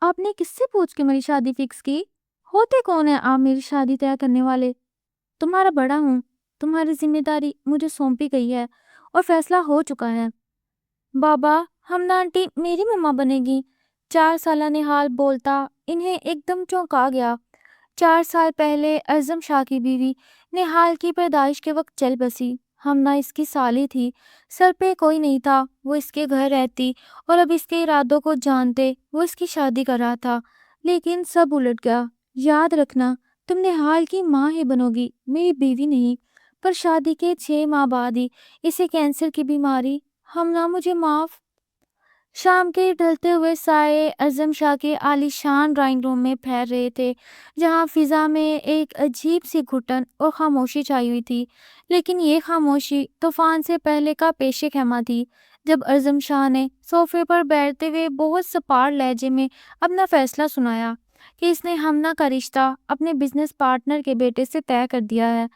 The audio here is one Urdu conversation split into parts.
آپ نے کس سے پوچھ کے میری شادی فکس کی؟ ہوتے کون ہیں آپ میری شادی طے کرنے والے؟ تمہارا بڑا ہوں، تمہاری ذمہ داری مجھے سونپی گئی ہے اور فیصلہ ہو چکا ہے۔ بابا، ہمنا آنٹی میری مما بنے گی۔ 4 سالہ نہال بولتا انہیں ایک دم چونکا گیا۔ 4 سال پہلے اعظم شاہ کی بیوی نہال کی پیدائش کے وقت چل بسی۔ ہمنا اس کی سالی تھی، سر پہ کوئی نہیں تھا، وہ اس کے گھر رہتی اور اب اس کے ارادوں کو جانتے وہ اس کی شادی کر رہا تھا۔ لیکن سب الٹ گیا۔ یاد رکھنا، تم نہال کی ماں ہی بنو گی، میری بیوی نہیں۔ پر شادی کے 6 ماہ بعد ہی اسے کینسر کی بیماری۔ ہمنا مجھے معاف۔ شام کے ڈھلتے ہوئے سائے اعظم شاہ کے عالی شان ڈرائنگ روم میں پھیل رہے تھے، جہاں فضا میں ایک عجیب سی گھٹن اور خاموشی چھائی ہوئی تھی۔ لیکن یہ خاموشی طوفان سے پہلے کا پیش خیمہ تھی۔ جب اعظم شاہ نے صوفے پر بیٹھتے ہوئے بہت سپاٹ لہجے میں اپنا فیصلہ سنایا کہ اس نے ہمنا کا رشتہ اپنے بزنس پارٹنر کے بیٹے سے طے کر دیا ہے،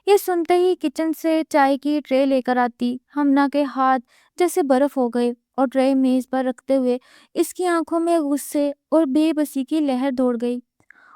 یہ سنتے ہی کچن سے چائے کی ٹرے لے کر آتی ہمنا کے ہاتھ جیسے برف ہو گئے، اور ٹرے میز پر رکھتے ہوئے اس کی آنکھوں میں غصے اور بے بسی کی لہر دوڑ گئی۔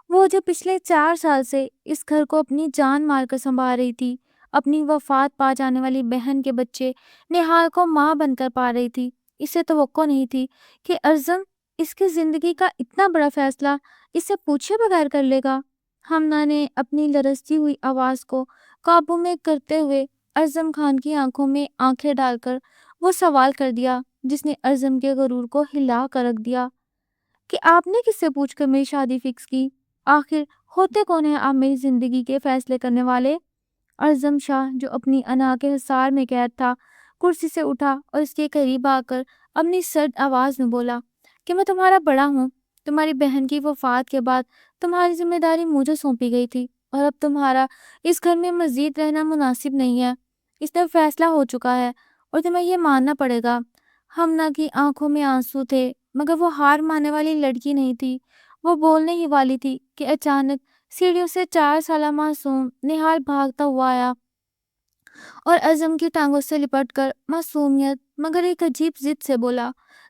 وہ جو پچھلے 4 سال سے اس گھر کو اپنی جان مار کر سنبھال رہی تھی، اپنی وفات پا جانے والی بہن کے بچے نہال کو ماں بن کر پا رہی تھی، اسے توقع نہیں تھی کہ اعظم اس کی زندگی کا اتنا بڑا فیصلہ اس سے پوچھے بغیر کر لے گا۔ ہمنا نے اپنی لرزتی ہوئی آواز کو قابو میں کرتے ہوئے اعظم خان کی آنکھوں میں آنکھیں ڈال کر وہ سوال کر دیا جس نے اعظم کے غرور کو ہلا کر رکھ دیا کہ آپ نے کس سے پوچھ کر میری شادی فکس کی؟ آخر ہوتے کون ہیں آپ میری زندگی کے فیصلے کرنے والے؟ اعظم شاہ جو اپنی انا کے حصار میں قید تھا، کرسی سے اٹھا اور اس کے قریب آ کر اپنی سرد آواز میں بولا کہ میں تمہارا بڑا ہوں۔ تمہاری بہن کی وفات کے بعد تمہاری ذمہ داری مجھے سونپی گئی تھی، اور اب تمہارا اس گھر میں مزید رہنا مناسب نہیں ہے۔ اس طرح فیصلہ ہو چکا ہے اور تمہیں یہ ماننا پڑے گا۔ ہمنا کی آنکھوں میں آنسو تھے، مگر وہ ہار ماننے والی لڑکی نہیں تھی۔ وہ بولنے ہی والی تھی کہ اچانک سیڑھیوں سے 4 سالہ معصوم نہال بھاگتا ہوا آیا اور اعظم کی ٹانگوں سے لپٹ کر معصومیت مگر ایک عجیب ضد سے بولا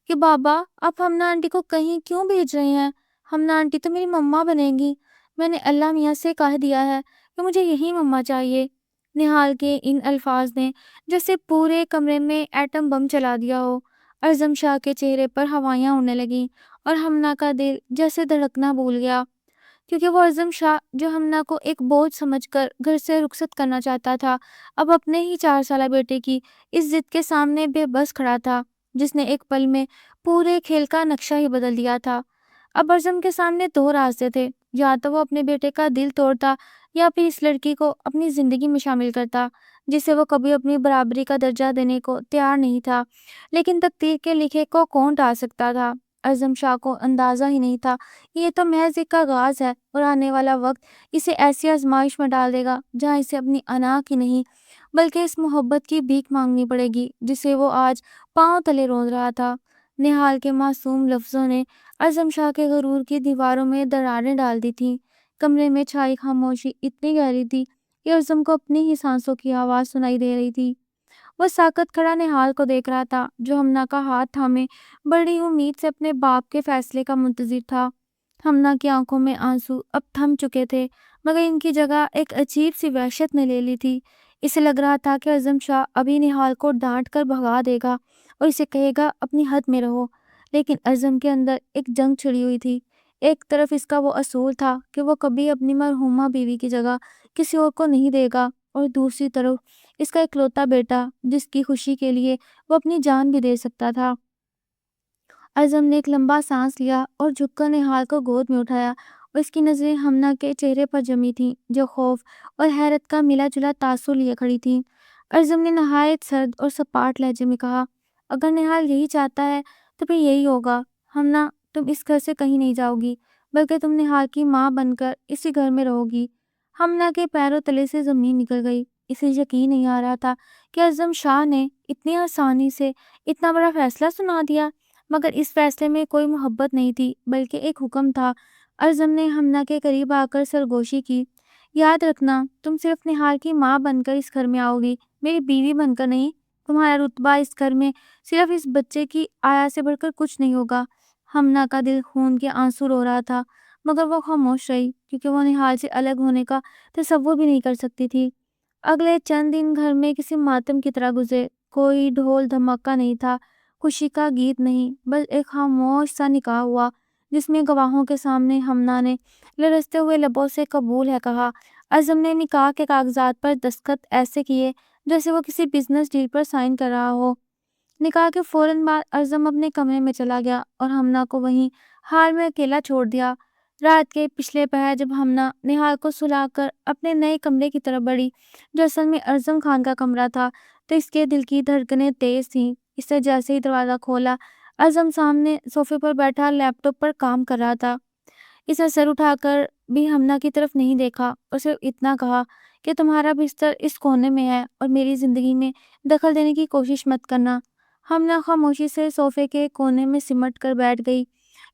کہ بابا، آپ ہمنا آنٹی کو کہیں کیوں بھیج رہے ہیں؟ ہمنا آنٹی تو میری مما بنے گی۔ میں نے اللہ میاں سے کہہ دیا ہے کہ مجھے یہی مما چاہیے۔ نہال کے ان الفاظ نے جیسے پورے کمرے میں ایٹم بم چلا دیا ہو۔ اعظم شاہ کے چہرے پر ہوائیاں اڑنے لگیں اور ہمنا کا دل جیسے دھڑکنا بھول گیا، کیونکہ وہ اعظم شاہ جو ہمنا کو ایک بوجھ سمجھ کر گھر سے رخصت کرنا چاہتا تھا، اب اپنے ہی 4 سالہ بیٹے کی اس ضد کے سامنے بے بس کھڑا تھا، جس نے ایک پل میں پورے کھیل کا نقشہ ہی بدل دیا تھا۔ اب اعظم کے سامنے 2 راستے تھے، یا تو وہ اپنے بیٹے کا دل توڑتا یا پھر اس لڑکی کو اپنی زندگی میں شامل کرتا جسے وہ کبھی اپنی برابری کا درجہ دینے کو تیار نہیں تھا۔ لیکن تقدیر کے لکھے کو کون ٹال سکتا تھا؟ اعظم شاہ کو اندازہ ہی نہیں تھا کہ یہ تو محض ایک آغاز ہے، اور آنے والا وقت اسے ایسی آزمائش میں ڈال دے گا جہاں اسے اپنی انا کی نہیں بلکہ اس محبت کی بھیک مانگنی پڑے گی جسے وہ آج پاؤں تلے روند رہا تھا۔ نہال کے معصوم لفظوں نے اعظم شاہ کے غرور کی دیواروں میں دراریں ڈال دی تھیں۔ کمرے میں چھائی خاموشی اتنی گہری تھی کہ اعظم کو اپنی ہی سانسوں کی آواز سنائی دے رہی تھی۔ وہ ساکت کھڑا نہال کو دیکھ رہا تھا، جو ہمنا کا ہاتھ تھامے بڑی امید سے اپنے باپ کے فیصلے کا منتظر تھا۔ ہمنا کی آنکھوں میں آنسو اب تھم چکے تھے، مگر ان کی جگہ ایک عجیب سی وحشت نے لے لی تھی۔ اسے لگ رہا تھا کہ اعظم شاہ ابھی نہال کو ڈانٹ کر بھگا دے گا اور اسے کہے گا اپنی حد میں رہو۔ لیکن اعظم کے اندر ایک جنگ چھڑی ہوئی تھی۔ ایک طرف اس کا وہ اصول تھا کہ وہ کبھی اپنی مرحومہ بیوی کی جگہ کسی اور کو نہیں دے گا، اور دوسری طرف اس کا اکلوتا بیٹا جس کی خوشی کے لیے وہ اپنی جان بھی دے سکتا تھا۔ اعظم نے ایک لمبا سانس لیا اور جھک کر نہال کو گود میں اٹھایا، اور اس کی نظریں ہمنا کے چہرے پر جمی تھیں جو خوف اور حیرت کا ملا جلا تاثر لیے کھڑی تھیں۔ اعظم نے نہایت سرد اور سپاٹ لہجے میں کہا، اگر نہال یہی چاہتا ہے تو پھر یہی ہوگا۔ ہمنا، تم اس گھر سے کہیں نہیں جاؤ گی، بلکہ تم نہال کی ماں بن کر اسی گھر میں رہو گی۔ ہمنا کے پیروں تلے سے زمین نکل گئی۔ اسے یقین نہیں آ رہا تھا کہ اعظم شاہ نے اتنی آسانی سے اتنا بڑا فیصلہ سنا دیا، مگر اس فیصلے میں کوئی محبت نہیں تھی بلکہ ایک حکم تھا۔ اعظم نے ہمنا کے قریب آ کر سرگوشی کی، یاد رکھنا، تم صرف نہال کی ماں بن کر اس گھر میں آؤ گی، میری بیوی بن کر نہیں۔ تمہارا رتبہ اس گھر میں صرف اس بچے کی آیا سے بڑھ کر کچھ نہیں ہوگا۔ ہمنا کا دل خون کے آنسو رو رہا تھا، مگر وہ خاموش رہی کیونکہ وہ نہال سے الگ ہونے کا تصور بھی نہیں کر سکتی تھی۔ اگلے چند دن گھر میں کسی ماتم کی طرح گزرے۔ کوئی ڈھول دھماکہ نہیں تھا، خوشی کا گیت نہیں، بس ایک خاموش سا نکاح ہوا جس میں گواہوں کے سامنے ہمنا نے لرزتے ہوئے لبوں سے قبول ہے کہا۔ اعظم نے نکاح کے کاغذات پر دستخط ایسے کیے جیسے وہ کسی بزنس ڈیل پر سائن کر رہا ہو۔ نکاح کے فوراً بعد اعظم اپنے کمرے میں چلا گیا اور ہمنا کو وہیں حال میں اکیلا چھوڑ دیا۔ رات کے پچھلے پہر جب ہمنا نہال کو سلا کر اپنے نئے کمرے کی طرف بڑھی جو اصل میں اعظم خان کا کمرہ تھا، تو اس کے دل کی دھڑکنیں تیز تھیں۔ اس نے جیسے ہی دروازہ کھولا، اعظم سامنے صوفے پر بیٹھا لیپ ٹاپ پر کام کر رہا تھا۔ اس نے سر اٹھا کر بھی ہمنا کی طرف نہیں دیکھا اور صرف اتنا کہا کہ تمہارا بستر اس کونے میں ہے اور میری زندگی میں دخل دینے کی کوشش مت کرنا۔ ہمنا خاموشی سے صوفے کے کونے میں سمٹ کر بیٹھ گئی۔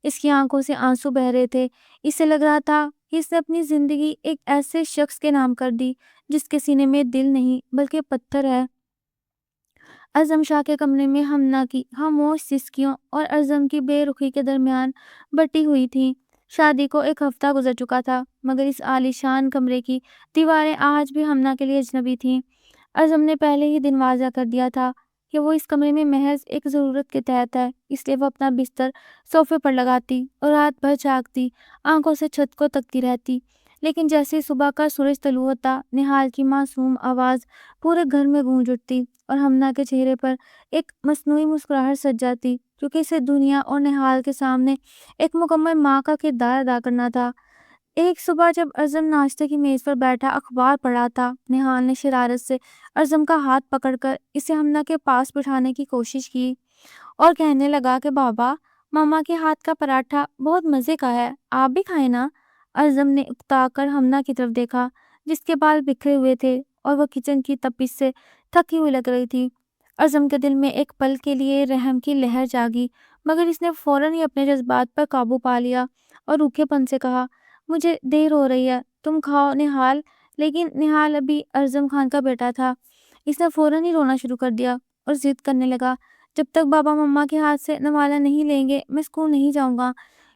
اس کی آنکھوں سے آنسو بہہ رہے تھے۔ اسے لگ رہا تھا کہ اس نے اپنی زندگی ایک ایسے شخص کے نام کر دی جس کے سینے میں دل نہیں بلکہ پتھر ہے۔ اعظم شاہ کے کمرے میں ہمنا کی خاموش سسکیوں اور اعظم کی بے رخی کے درمیان بٹی ہوئی تھی۔ شادی کو ایک ہفتہ گزر چکا تھا، مگر اس عالیشان کمرے کی دیواریں آج بھی ہمنا کے لیے اجنبی تھیں۔ اعظم نے پہلے ہی دن واضح کر دیا تھا کہ وہ اس کمرے میں محض ایک ضرورت کے تحت ہے، اس لیے وہ اپنا بستر صوفے پر لگاتی اور رات بھر جاگتی آنکھوں سے چھت کو تکتی رہتی۔ لیکن جیسے صبح کا سورج طلوع ہوتا، نہال کی معصوم آواز پورے گھر میں گونج اٹھتی اور ہمنا کے چہرے پر ایک مصنوعی مسکراہٹ سج جاتی، کیونکہ اسے دنیا اور نہال کے سامنے ایک مکمل ماں کا کردار ادا کرنا تھا۔ ایک صبح جب اعظم ناشتے کی میز پر بیٹھا اخبار پڑھ رہا تھا، نہال نے شرارت سے اعظم کا ہاتھ پکڑ کر اسے ہمنا کے پاس بٹھانے کی کوشش کی اور کہنے لگا کہ بابا، ماما کے ہاتھ کا پراٹھا بہت مزے کا ہے، آپ بھی کھائیں نا۔ اعظم نے اکتا کر ہمنا کی طرف دیکھا جس کے بال بکھرے ہوئے تھے اور وہ کچن کی تپش سے تھکی ہوئی لگ رہی تھی۔ اعظم کے دل میں ایک پل کے لیے رحم کی لہر جاگی، مگر اس نے فوراً ہی اپنے جذبات پر قابو پا لیا اور روکھے پن سے کہا، مجھے دیر ہو رہی ہے، تم کھاؤ نہال۔ لیکن نہال ابھی اعظم خان کا بیٹا تھا۔ اس نے فوراً ہی رونا شروع کر دیا اور ضد کرنے لگا، جب تک بابا مما کے ہاتھ سے نوالا نہیں لیں گے میں اسکول نہیں جاؤں گا۔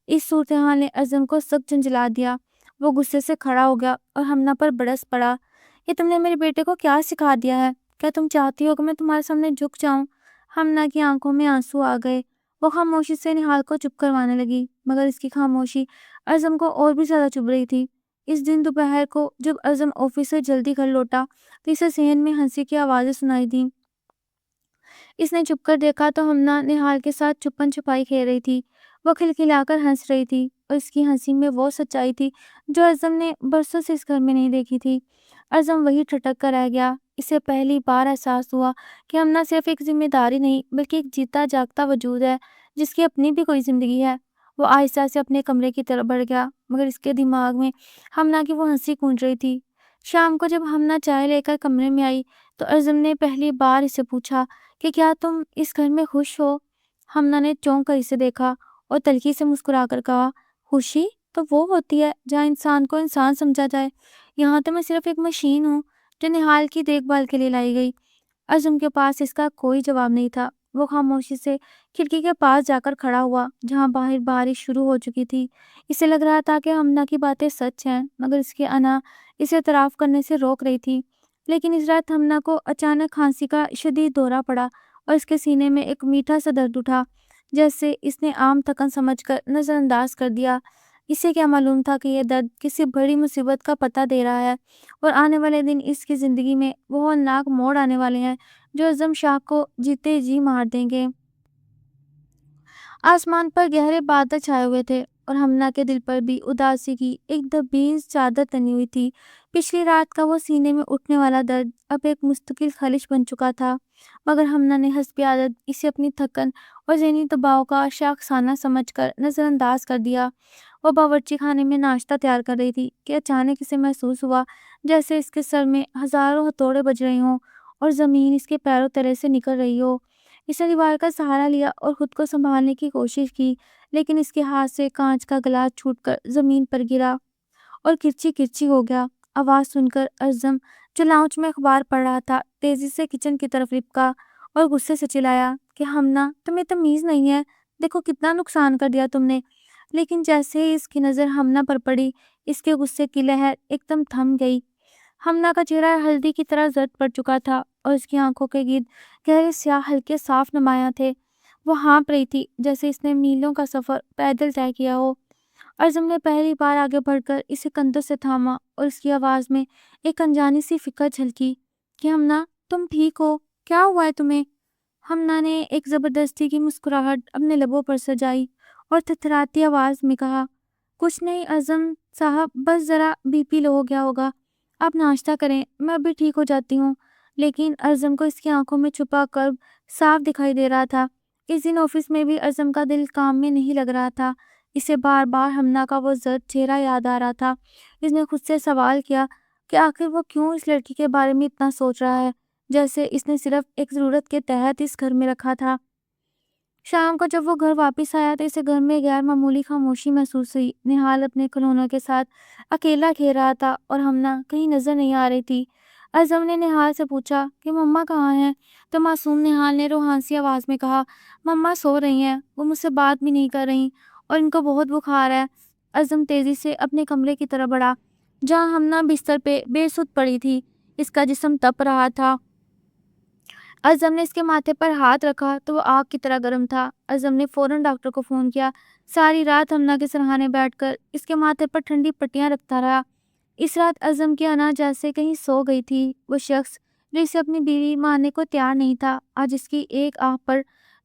اس صورتحال نے اعظم کو سخت جھنجھلا دیا۔ وہ غصے سے کھڑا ہو گیا اور ہمنا پر برس پڑا، یہ تم نے میرے بیٹے کو کیا سکھا دیا ہے؟ کیا تم چاہتی ہو کہ میں تمہارے سامنے جھک جاؤں؟ ہمنا کی آنکھوں میں آنسو آ گئے۔ وہ خاموشی سے نہال کو چپ کروانے لگی، مگر اس کی خاموشی اعظم کو اور بھی زیادہ چبھ رہی تھی۔ اس دن دوپہر کو جب اعظم آفس سے جلدی گھر لوٹا تو اسے صحن میں ہنسی کی آوازیں سنائی دیں۔ اس نے چھپ کر دیکھا تو ہمنا نہال کے ساتھ چھپن چھپائی کھیل رہی تھی۔ وہ کھلکھلا کر ہنس رہی تھی اور اس کی ہنسی میں وہ سچائی تھی جو اعظم نے برسوں سے اس گھر میں نہیں دیکھی تھی۔ اعظم وہی ٹھٹک کر رہ گیا۔ اسے پہلی بار احساس ہوا کہ ہمنا صرف ایک ذمہ داری نہیں بلکہ ایک جیتا جاگتا وجود ہے جس کی اپنی بھی کوئی زندگی ہے۔ وہ آہستہ سے اپنے کمرے کی طرف بڑھ گیا، مگر اس کے دماغ میں ہمنا کی وہ ہنسی گونج رہی تھی۔ شام کو جب ہمنا چائے لے کر کمرے میں آئی تو اعظم نے پہلی بار اسے پوچھا کہ کیا تم اس گھر میں خوش ہو؟ ہمنا نے چونک کر اسے دیکھا اور تلخی سے مسکرا کر کہا، خوشی تو وہ ہوتی ہے جہاں انسان کو انسان سمجھا جائے، یہاں تو میں صرف ایک مشین ہوں جو نہال کی دیکھ بھال کے لیے لائی گئی۔ اعظم کے پاس اس کا کوئی جواب نہیں تھا۔ وہ خاموشی سے کھڑکی کے پاس جا کر کھڑا ہوا جہاں باہر بارش شروع ہو چکی تھی۔ اسے لگ رہا تھا کہ ہمنا کی باتیں سچ ہیں، مگر اس کی انا اسے اعتراف کرنے سے روک رہی تھی۔ لیکن اس رات ہمنا کو اچانک کھانسی کا شدید دورہ پڑا اور اس کے سینے میں ایک میٹھا سا درد اٹھا جیسے اس نے عام تھکن سمجھ کر نظر انداز کر دیا۔ اسے کیا معلوم تھا کہ یہ درد کسی بڑی مصیبت کا پتہ دے رہا ہے اور آنے والے دن اس کی زندگی میں وہ ہولناک موڑ آنے والے ہیں جو اعظم شاہ کو جیتے جی مار دیں گے۔ آسمان پر گہرے بادل چھائے ہوئے تھے اور ہمنا کے دل پر بھی اداسی کی ایک دبیز چادر تنی ہوئی تھی۔ پچھلی رات کا وہ سینے میں اٹھنے والا درد اب ایک مستقل خلش بن چکا تھا، مگر ہمنا نے حسب عادت اسے اپنی تھکن اور ذہنی دباؤ کا شاخسانہ سمجھ کر نظر انداز کر دیا۔ وہ باورچی خانے میں ناشتہ تیار کر رہی تھی کہ اچانک اسے محسوس ہوا جیسے اس کے سر میں ہزاروں ہتھوڑے بج رہے ہوں اور زمین اس کے پیروں تلے سے نکل رہی ہو۔ اس نے دیوار کا سہارا لیا اور خود کو سنبھالنے کی کوشش کی، لیکن اس کے ہاتھ سے کانچ کا گلاس چھوٹ کر زمین پر گرا اور کرچی کرچی ہو گیا۔ آواز سن کر اعظم جو لاؤنج میں اخبار پڑھ رہا تھا تیزی سے کچن کی طرف لپکا اور غصے سے چلایا کہ ہمنا، تمہیں تمیز نہیں ہے، دیکھو کتنا نقصان کر دیا تم نے۔ لیکن جیسے ہی اس کی نظر ہمنا پر پڑی، اس کے غصے کی لہر ایک دم تھم گئی۔ ہمنا کا چہرہ ہلدی کی طرح زرد پڑ چکا تھا اور اس کی آنکھوں کے گرد گہرے سیاہ ہلکے صاف نمایاں تھے۔ وہ ہانپ رہی تھی جیسے اس نے میلوں کا سفر پیدل طے کیا ہو۔ عظم نے پہلی بار آگے بڑھ کر اسے کندھوں سے تھاما اور اس کی آواز میں ایک انجانی سی فکر جھلکی کہ ہمنا، تم ٹھیک ہو؟ کیا ہوا ہے تمہیں؟ ہمنا نے ایک زبردستی کی مسکراہٹ اپنے لبوں پر سجائی اور تھرتھراتی آواز میں کہا، کچھ نہیں عظم صاحب، بس ذرا بی پی لو ہو گیا ہوگا، آپ ناشتہ کریں، میں ابھی ٹھیک ہو جاتی ہوں۔ لیکن عظم کو اس کی آنکھوں میں چھپا کرب صاف دکھائی دے رہا تھا۔ اس دن آفس میں بھی عظم کا دل کام میں نہیں لگ رہا تھا۔ اسے بار بار ہمنا کا وہ زرد چہرہ یاد آ رہا تھا۔ اس نے خود سے سوال کیا کہ آخر وہ کیوں اس لڑکی کے بارے میں اتنا سوچ رہا ہے، جیسے اس نے صرف ایک ضرورت کے تحت اس گھر میں رکھا تھا۔ شام کو جب وہ گھر واپس آیا تو اسے گھر میں غیر معمولی خاموشی محسوس ہوئی۔ نہال اپنے کھلونوں کے ساتھ اکیلا کھیل رہا تھا اور ہمنا کہیں نظر نہیں آ رہی تھی۔ عظم نے نہال سے پوچھا کہ مما کہاں ہیں؟ تو معصوم نہال نے روحان سی آواز میں کہا، مما سو رہی ہیں، وہ مجھ سے بات بھی نہیں کر رہی اور ان کو بہت بخار ہے۔ عظم تیزی سے اپنے کمرے کی طرف بڑھا جہاں ہمنا بستر پہ بے سدھ پڑی تھی۔ اس کا جسم تپ رہا تھا۔ عظم نے اس کے ماتھے پر ہاتھ رکھا تو وہ آگ کی طرح گرم تھا۔ عظم نے فوراً ڈاکٹر کو فون کیا۔ ساری رات ہمنا کے سرہانے بیٹھ کر اس کے ماتھے پر ٹھنڈی پٹیاں رکھتا رہا۔ اس رات عظم کی انا جیسے کہیں سو گئی تھی۔ وہ شخص جو اسے اپنی بیوی ماننے کو تیار نہیں تھا، آج اس کی ایک آہ پر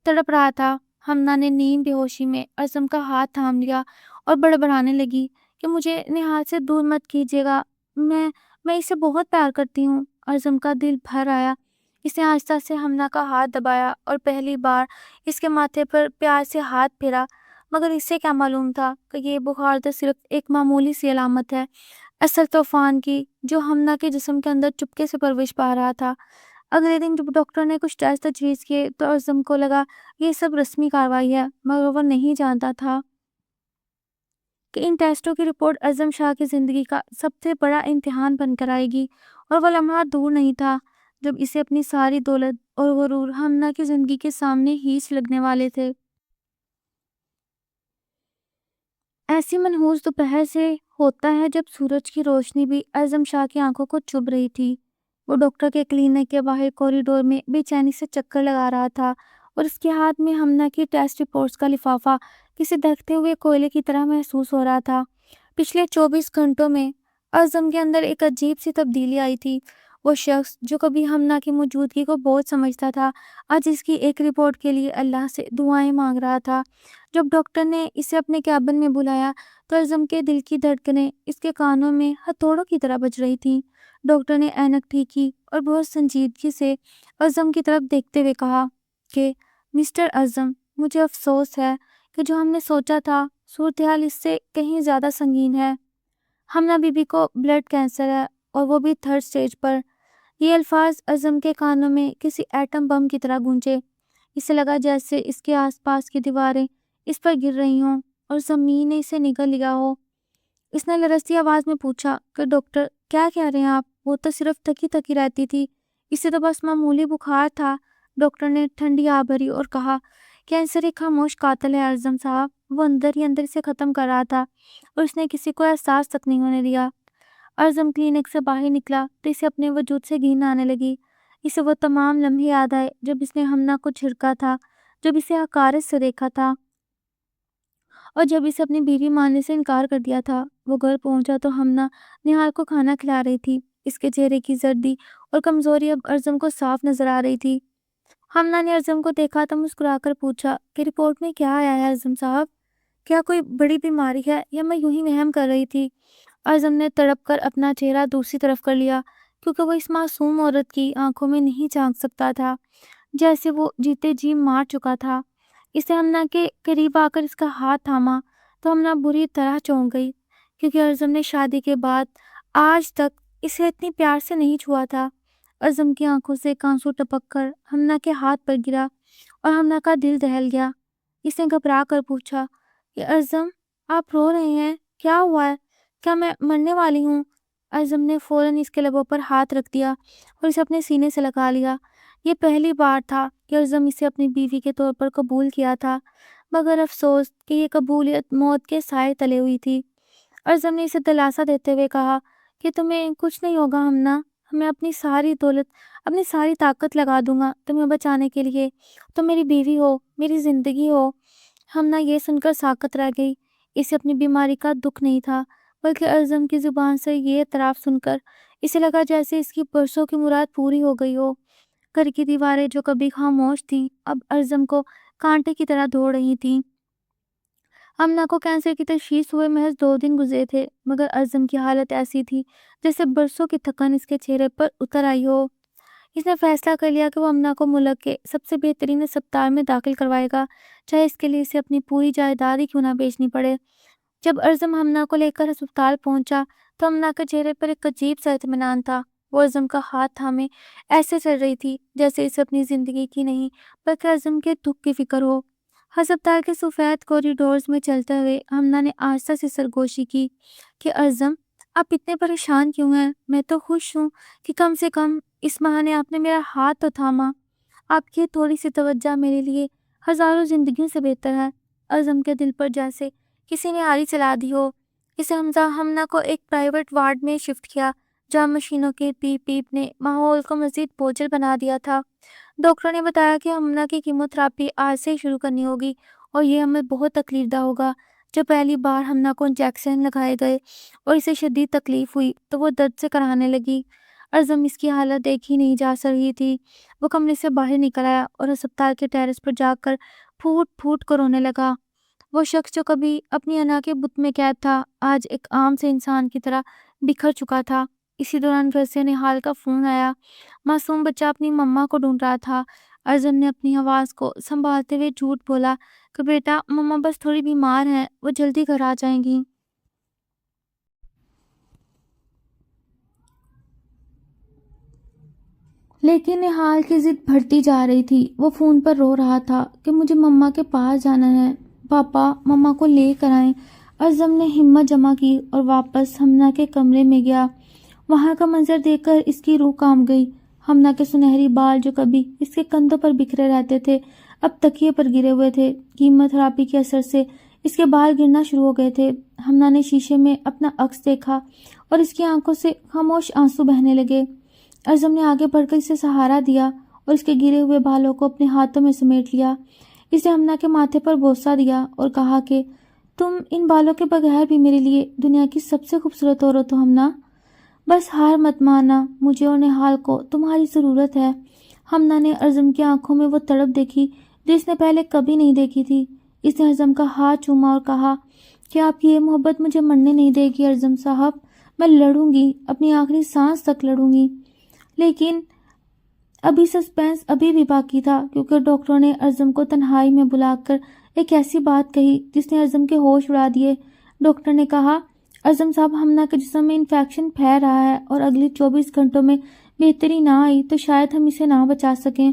تڑپ رہا تھا۔ ہمنا نے نیم بے ہوشی میں عظم کا ہاتھ تھام لیا اور بڑبڑانے لگی کہ مجھے نہال سے دور مت کیجیے گا، میں اسے بہت پیار کرتی ہوں۔ عظم کا دل بھر آیا۔ اس نے آہستہ سے ہمنا کا ہاتھ دبایا اور پہلی بار اس کے ماتھے پر پیار سے ہاتھ پھیرا، مگر اسے کیا معلوم تھا کہ یہ بخار تو صرف ایک معمولی سی علامت ہے اصل طوفان کی، جو ہمنا کے جسم کے اندر چپکے سے پرورش پا رہا تھا۔ اگلے دن جب ڈاکٹر نے کچھ ٹیسٹ تجویز کیے تو عظم کو لگا یہ سب رسمی کاروائی ہے، مگر وہ نہیں جانتا تھا کہ ان ٹیسٹوں کی رپورٹ عظم شاہ کی زندگی کا سب سے بڑا امتحان بن کر آئے گی۔ اور وہ لمحہ دور نہیں تھا جب اسے اپنی ساری دولت اور غرور ہمنا کی زندگی کے سامنے ہیچ لگنے والے تھے۔ ایسی منحوس دوپہر سے ہوتا ہے جب سورج کی روشنی بھی عظم شاہ کی آنکھوں کو چبھ رہی تھی۔ وہ ڈاکٹر کے کلینک کے باہر کوریڈور میں بے چینی سے چکر لگا رہا تھا اور اس کے ہاتھ میں ہمنا کی ٹیسٹ رپورٹس کا لفافہ کسی دہتے ہوئے کوئلے کی طرح محسوس ہو رہا تھا۔ پچھلے 24 گھنٹوں میں عظم کے اندر ایک عجیب سی تبدیلی آئی تھی۔ وہ شخص جو کبھی ہمنا کی موجودگی کو بہت سمجھتا تھا، آج اس کی ایک رپورٹ کے لیے اللہ سے دعائیں مانگ رہا تھا۔ جب ڈاکٹر نے اسے اپنے کیبن میں بلایا تو عظم کے دل کی دھڑکنیں اس کے کانوں میں ہتھوڑوں کی طرح بج رہی تھیں۔ ڈاکٹر نے اینک ٹھیک کی اور بہت سنجیدگی سے عظم کی طرف دیکھتے ہوئے کہا کہ مسٹر عظم، مجھے افسوس ہے کہ جو ہم نے سوچا تھا صورتحال اس سے کہیں زیادہ سنگین ہے۔ ہمنا بی بی کو بلڈ کینسر ہے اور وہ بھی 3rd سٹیج پر۔ یہ الفاظ عظم کے کانوں میں کسی ایٹم بم کی طرح گونجے۔ اسے لگا جیسے اس کے آس پاس کی دیواریں اس پر گر رہی ہوں اور زمین نے اسے نگل لیا ہو۔ اس نے لرزتی آواز میں پوچھا کہ ڈاکٹر کیا کہہ رہے ہیں آپ؟ وہ تو صرف تھکی تھکی رہتی تھی، اسے تو بس معمولی بخار تھا۔ ڈاکٹر نے ٹھنڈی آہ بھری اور کہا، کینسر ایک خاموش قاتل ہے اعظم صاحب، وہ اندر ہی اندر سے ختم کر رہا تھا اور اس نے کسی کو احساس تک نہیں ہونے دیا۔ اعظم کلینک سے باہر نکلا تو اسے اپنے وجود سے گھن آنے لگی۔ اسے وہ تمام لمحے یاد آئے جب اس نے ہمنا کو جھڑکا تھا، جب اسے حقارت سے دیکھا تھا اور جب اسے اپنی بیوی ماننے سے انکار کر دیا تھا۔ وہ گھر پہنچا تو ہمنا نہال کو کھانا کھلا رہی تھی۔ اس کے چہرے کی زردی اور کمزوری اب اعظم کو صاف نظر آ رہی تھی۔ ہمنا نے اعظم کو دیکھا تو مسکرا کر پوچھا کہ رپورٹ میں کیا آیا ہے اعظم صاحب؟ کیا کوئی بڑی بیماری ہے یا میں یوں ہی وہم کر رہی تھی؟ اعظم نے تڑپ کر اپنا چہرہ دوسری طرف کر لیا کیونکہ وہ اس معصوم عورت کی آنکھوں میں نہیں جھانک سکتا تھا جیسے وہ جیتے جی مار چکا تھا۔ اسے ہمنا کے قریب آ کر اس کا ہاتھ تھاما تو ہمنا بری طرح چونک گئی کیونکہ اعظم نے شادی کے بعد آج تک اسے اتنی پیار سے نہیں چھوا تھا۔ اعظم کی آنکھوں سے ایک آنسو ٹپک کر ہمنا کے ہاتھ پر گرا اور ہمنا کا دل دہل گیا۔ اس نے گھبرا کر پوچھا کہ اعظم آپ رو رہے ہیں، کیا ہوا ہے؟ کیا میں مرنے والی ہوں؟ اعظم نے فوراً اس کے لبوں پر ہاتھ رکھ دیا اور اسے اپنے سینے سے لگا لیا۔ یہ پہلی بار تھا کہ اعظم اسے اپنی بیوی کے طور پر قبول کیا تھا، مگر افسوس کہ یہ قبولیت موت کے سائے تلے ہوئی تھی۔ ارزم نے اسے دلاسا دیتے ہوئے کہا کہ تمہیں کچھ نہیں ہوگا ہمنا، میں اپنی ساری دولت، اپنی ساری طاقت لگا دوں گا تمہیں بچانے کے لیے، تم میری بیوی ہو، میری زندگی ہو۔ ہمنا یہ سن کر ساکت رہ گئی۔ اسے اپنی بیماری کا دکھ نہیں تھا، بلکہ ارزم کی زبان سے یہ اعتراف سن کر اسے لگا جیسے اس کی برسوں کی مراد پوری ہو گئی ہو۔ گھر کی دیواریں جو کبھی خاموش تھیں اب ارزم کو کانٹے کی طرح دوڑ رہی تھیں۔ ہمنا کو کینسر کی تشخیص ہوئے محض 2 دن گزرے تھے، مگر ارزم کی حالت ایسی تھی جیسے برسوں کی تھکن اس کے چہرے پر اتر آئی ہو۔ اس نے فیصلہ کر لیا کہ وہ ہمنا کو ملک کے سب سے بہترین اسپتال میں داخل کروائے گا، چاہے اس کے لیے اسے اپنی پوری جائیداد ہی کیوں نہ بیچنی پڑے۔ جب ارزم ہمنا کو لے کر اسپتال پہنچا تو ہمنا کے چہرے پر ایک عجیب سا اطمینان تھا۔ وہ ارزم کا ہاتھ تھامے ایسے چل رہی تھی جیسے اسے اپنی زندگی کی نہیں بلکہ ارزم کے دکھ کی فکر ہو۔ ہسپتال کے سفید کوریڈورز میں چلتے ہوئے ہمنا نے آہستہ سے سرگوشی کی کہ ارزم، آپ اتنے پریشان کیوں ہیں؟ میں تو خوش ہوں کہ کم سے کم اس بہانے آپ نے میرا ہاتھ تو تھاما۔ آپ کی تھوڑی سی توجہ میرے لیے ہزاروں زندگیوں سے بہتر ہے۔ ارزم کے دل پر جیسے کسی نے آری چلا دی ہو۔ اسے ہمنا کو ایک پرائیویٹ وارڈ میں شفٹ کیا جہاں مشینوں کے پیپ پیپ نے ماحول کو مزید بوجھل بنا دیا تھا۔ ڈاکٹر نے بتایا کہ ہمنا کی کیموتھراپی آج سے ہی شروع کرنی ہوگی اور یہ ہمیں بہت تکلیف دہ ہوگا۔ جب پہلی بار ہمنا کو انجیکشن لگائے گئے اور اسے شدید تکلیف ہوئی تو وہ درد سے کرانے لگی۔ ارزم اس کی حالت دیکھی نہیں جا رہی تھی۔ وہ کمرے سے باہر نکل آیا اور اسپتال کے ٹیرس پر جا کر پھوٹ پھوٹ کر رونے لگا۔ وہ شخص جو کبھی اپنی انا کے بت میں قید تھا آج ایک عام سے انسان کی طرح بکھر چکا تھا۔ اسی دوران گھر سے نہال کا فون آیا۔ معصوم بچہ اپنی مما کو ڈھونڈ رہا تھا۔ ارزم نے اپنی آواز کو سنبھالتے ہوئے جھوٹ بولا کہ بیٹا مما بس تھوڑی بیمار ہیں، وہ جلدی گھر آ جائیں گی۔ لیکن نہال کی ضد بڑھتی جا رہی تھی۔ وہ فون پر رو رہا تھا کہ مجھے مما کے پاس جانا ہے، پاپا مما کو لے کر آئیں۔ ارزم نے ہمت جمع کی اور واپس ہمنا کے کمرے میں گیا۔ وہاں کا منظر دیکھ کر اس کی روح کانپ گئی۔ ہمنا کے سنہری بال جو کبھی اس کے کندھوں پر بکھرے رہتے تھے اب تکیے پر گرے ہوئے تھے۔ کیموتھراپی کے اثر سے اس کے بال گرنا شروع ہو گئے تھے۔ ہمنا نے شیشے میں اپنا عکس دیکھا اور اس کی آنکھوں سے خاموش آنسو بہنے لگے۔ ارزم نے آگے بڑھ کر اسے سہارا دیا اور اس کے گرے ہوئے بالوں کو اپنے ہاتھوں میں سمیٹ لیا۔ اسے ہمنا کے ماتھے پر بوسہ دیا اور کہا کہ تم ان بالوں کے بغیر بھی میرے لیے دنیا کی سب سے خوبصورت عورت ہو ہمنا۔ بس ہار مت ماننا، مجھے اور نہال کو تمہاری ضرورت ہے۔ ہمنا نے ارزم کی آنکھوں میں وہ تڑپ دیکھی جو اس نے پہلے کبھی نہیں دیکھی تھی۔ اس نے ارزم کا ہاتھ چوما اور کہا کہ آپ کی یہ محبت مجھے مرنے نہیں دے گی ارزم صاحب، میں لڑوں گی، اپنی آخری سانس تک لڑوں گی۔ لیکن ابھی سسپینس ابھی بھی باقی تھا کیونکہ ڈاکٹروں نے ارزم کو تنہائی میں بلا کر ایک ایسی بات کہی جس نے ارزم کے ہوش اڑا دیے۔ ڈاکٹر نے کہا ارزم صاحب، ہمنا کے جسم میں انفیکشن پھیل رہا ہے اور اگلی 24 گھنٹوں میں بہتری نہ آئی تو شاید ہم اسے نہ بچا سکیں۔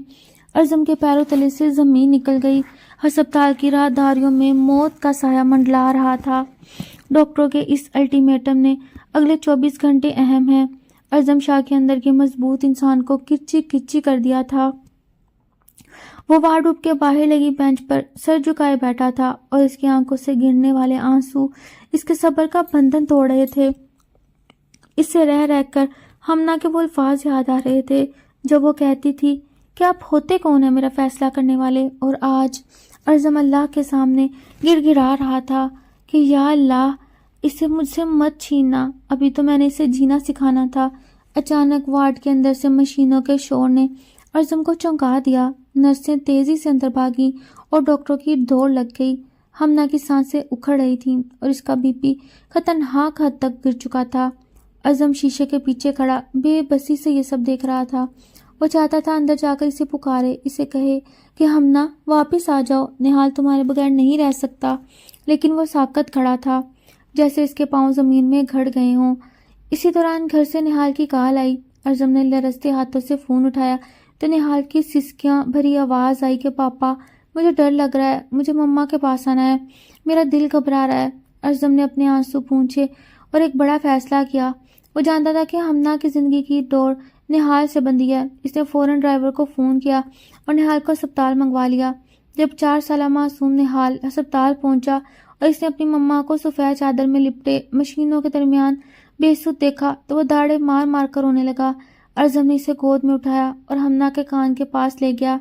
ارزم کے پیروں تلے سے زمین نکل گئی۔ ہسپتال کی راہداریوں میں موت کا سایہ منڈلا رہا تھا۔ ڈاکٹروں کے اس الٹیمیٹم نے اگلے 24 گھنٹے اہم ہیں ارزم شاہ کے اندر کے مضبوط انسان کو کچی کچی کر دیا تھا۔ وہ وارڈروب کے باہر لگی بینچ پر سر جھکائے بیٹھا تھا اور اس کی آنکھوں سے گرنے والے آنسو اس کے صبر کا بندھن توڑ رہے تھے۔ اس سے رہ رہ کر ہمنا کے وہ الفاظ یاد آ رہے تھے جب وہ کہتی تھی کہ آپ ہوتے کون ہیں میرا فیصلہ کرنے والے، اور آج ارزم اللہ کے سامنے گر گڑا رہا تھا کہ یا اللہ اسے مجھ سے مت چھیننا، ابھی تو میں نے اسے جینا سکھانا تھا۔ اچانک وارڈ کے اندر سے مشینوں کے شور نے ارزم کو چونکا دیا۔ نرسیں تیزی سے اندر بھاگی اور ڈاکٹروں کی دوڑ لگ گئی۔ ہمنا کی سانسیں اکھڑ رہی تھیں اور اس کا بی پی خطرناک حد تک گر چکا تھا۔ ارزم شیشے کے پیچھے کھڑا بے بسی سے یہ سب دیکھ رہا تھا۔ وہ چاہتا تھا اندر جا کر اسے پکارے، اسے کہے کہ ہمنا واپس آ جاؤ، نہال تمہارے بغیر نہیں رہ سکتا، لیکن وہ ساکت کھڑا تھا جیسے اس کے پاؤں زمین میں گھڑ گئے ہوں۔ اسی دوران گھر سے نہال کی کال آئی۔ ارزم نے لرزتے ہاتھوں سے فون اٹھایا تو نہال کی سسکیاں بھری آواز آئی کہ پاپا مجھے ڈر لگ رہا ہے، مجھے مما کے پاس آنا ہے، میرا دل گھبرا رہا ہے۔ ارزم نے اپنے آنسو پونچھے اور ایک بڑا فیصلہ کیا۔ وہ جانتا تھا کہ ہمنا کی زندگی کی ڈور نہال سے بندھی ہے۔ اس نے فوراً ڈرائیور کو فون کیا اور نہال کو اسپتال منگوا لیا۔ جب 4 سالہ معصوم نہال ہسپتال پہنچا اور اس نے اپنی مما کو سفید چادر میں لپٹے مشینوں کے درمیان بے سود دیکھا تو وہ داڑے مار مار کر رونے لگا۔ ارزم نے اسے گود میں اٹھایا اور ہمنا کے کان کے پاس لے گیا۔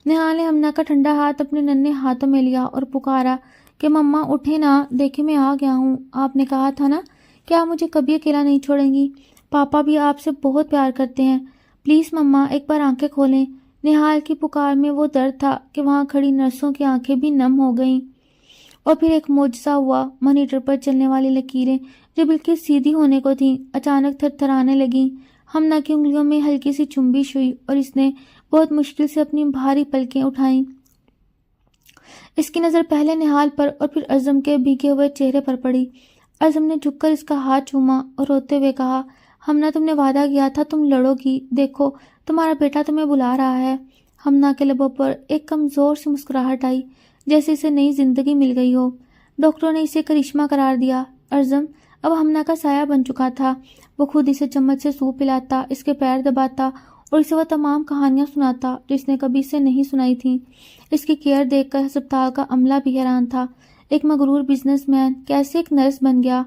نہال نے ہمنا کا ٹھنڈا ہاتھ اپنے ننھے ہاتھوں میں لیا اور پکارا کہ مما اٹھے نا، دیکھے میں آ گیا ہوں۔ آپ نے کہا تھا نا کہ آپ مجھے کبھی اکیلا نہیں چھوڑیں گی، پاپا بھی آپ سے بہت پیار کرتے ہیں، پلیز مما ایک بار آنکھیں کھولیں۔ نہال کی پکار میں وہ درد تھا کہ وہاں کھڑی نرسوں کی آنکھیں بھی نم ہو گئیں، اور پھر ایک معجزہ ہوا۔ مانیٹر پر چلنے والی لکیریں جو بالکل سیدھی ہونے کو تھیں اچانک تھر تھرانے لگیں۔ ہمنا کی انگلیوں میں ہلکی سی چنبش ہوئی اور اس نے بہت مشکل سے اپنی بھاری پلکیں اٹھائیں۔ اس کی نظر پہلے نہال پر اور پھر ارزم کے بھیگے ہوئے چہرے پر پڑی۔ ارزم نے جھک کر اس کا ہاتھ چوما اور روتے ہوئے کہا، ہمنا تم نے وعدہ کیا تھا تم لڑو گی، دیکھو تمہارا بیٹا تمہیں بلا رہا ہے۔ ہمنا کے لبوں پر ایک کمزور سی مسکراہٹ آئی جیسے اسے نئی زندگی مل گئی ہو۔ ڈاکٹروں نے اسے کرشمہ قرار دیا۔ ارزم اب ہمنا کا سایہ بن چکا تھا۔ وہ خود اسے چمچ سے سوپ پلاتا، اس کے پیر دباتا اور اسے وہ تمام کہانیاں سناتا جو اس نے کبھی اسے نہیں سنائی تھیں۔ اس کی کیئر دیکھ کر ہسپتال کا عملہ بھی حیران تھا۔ ایک مغرور بزنس مین کیسے ایک نرس بن گیا؟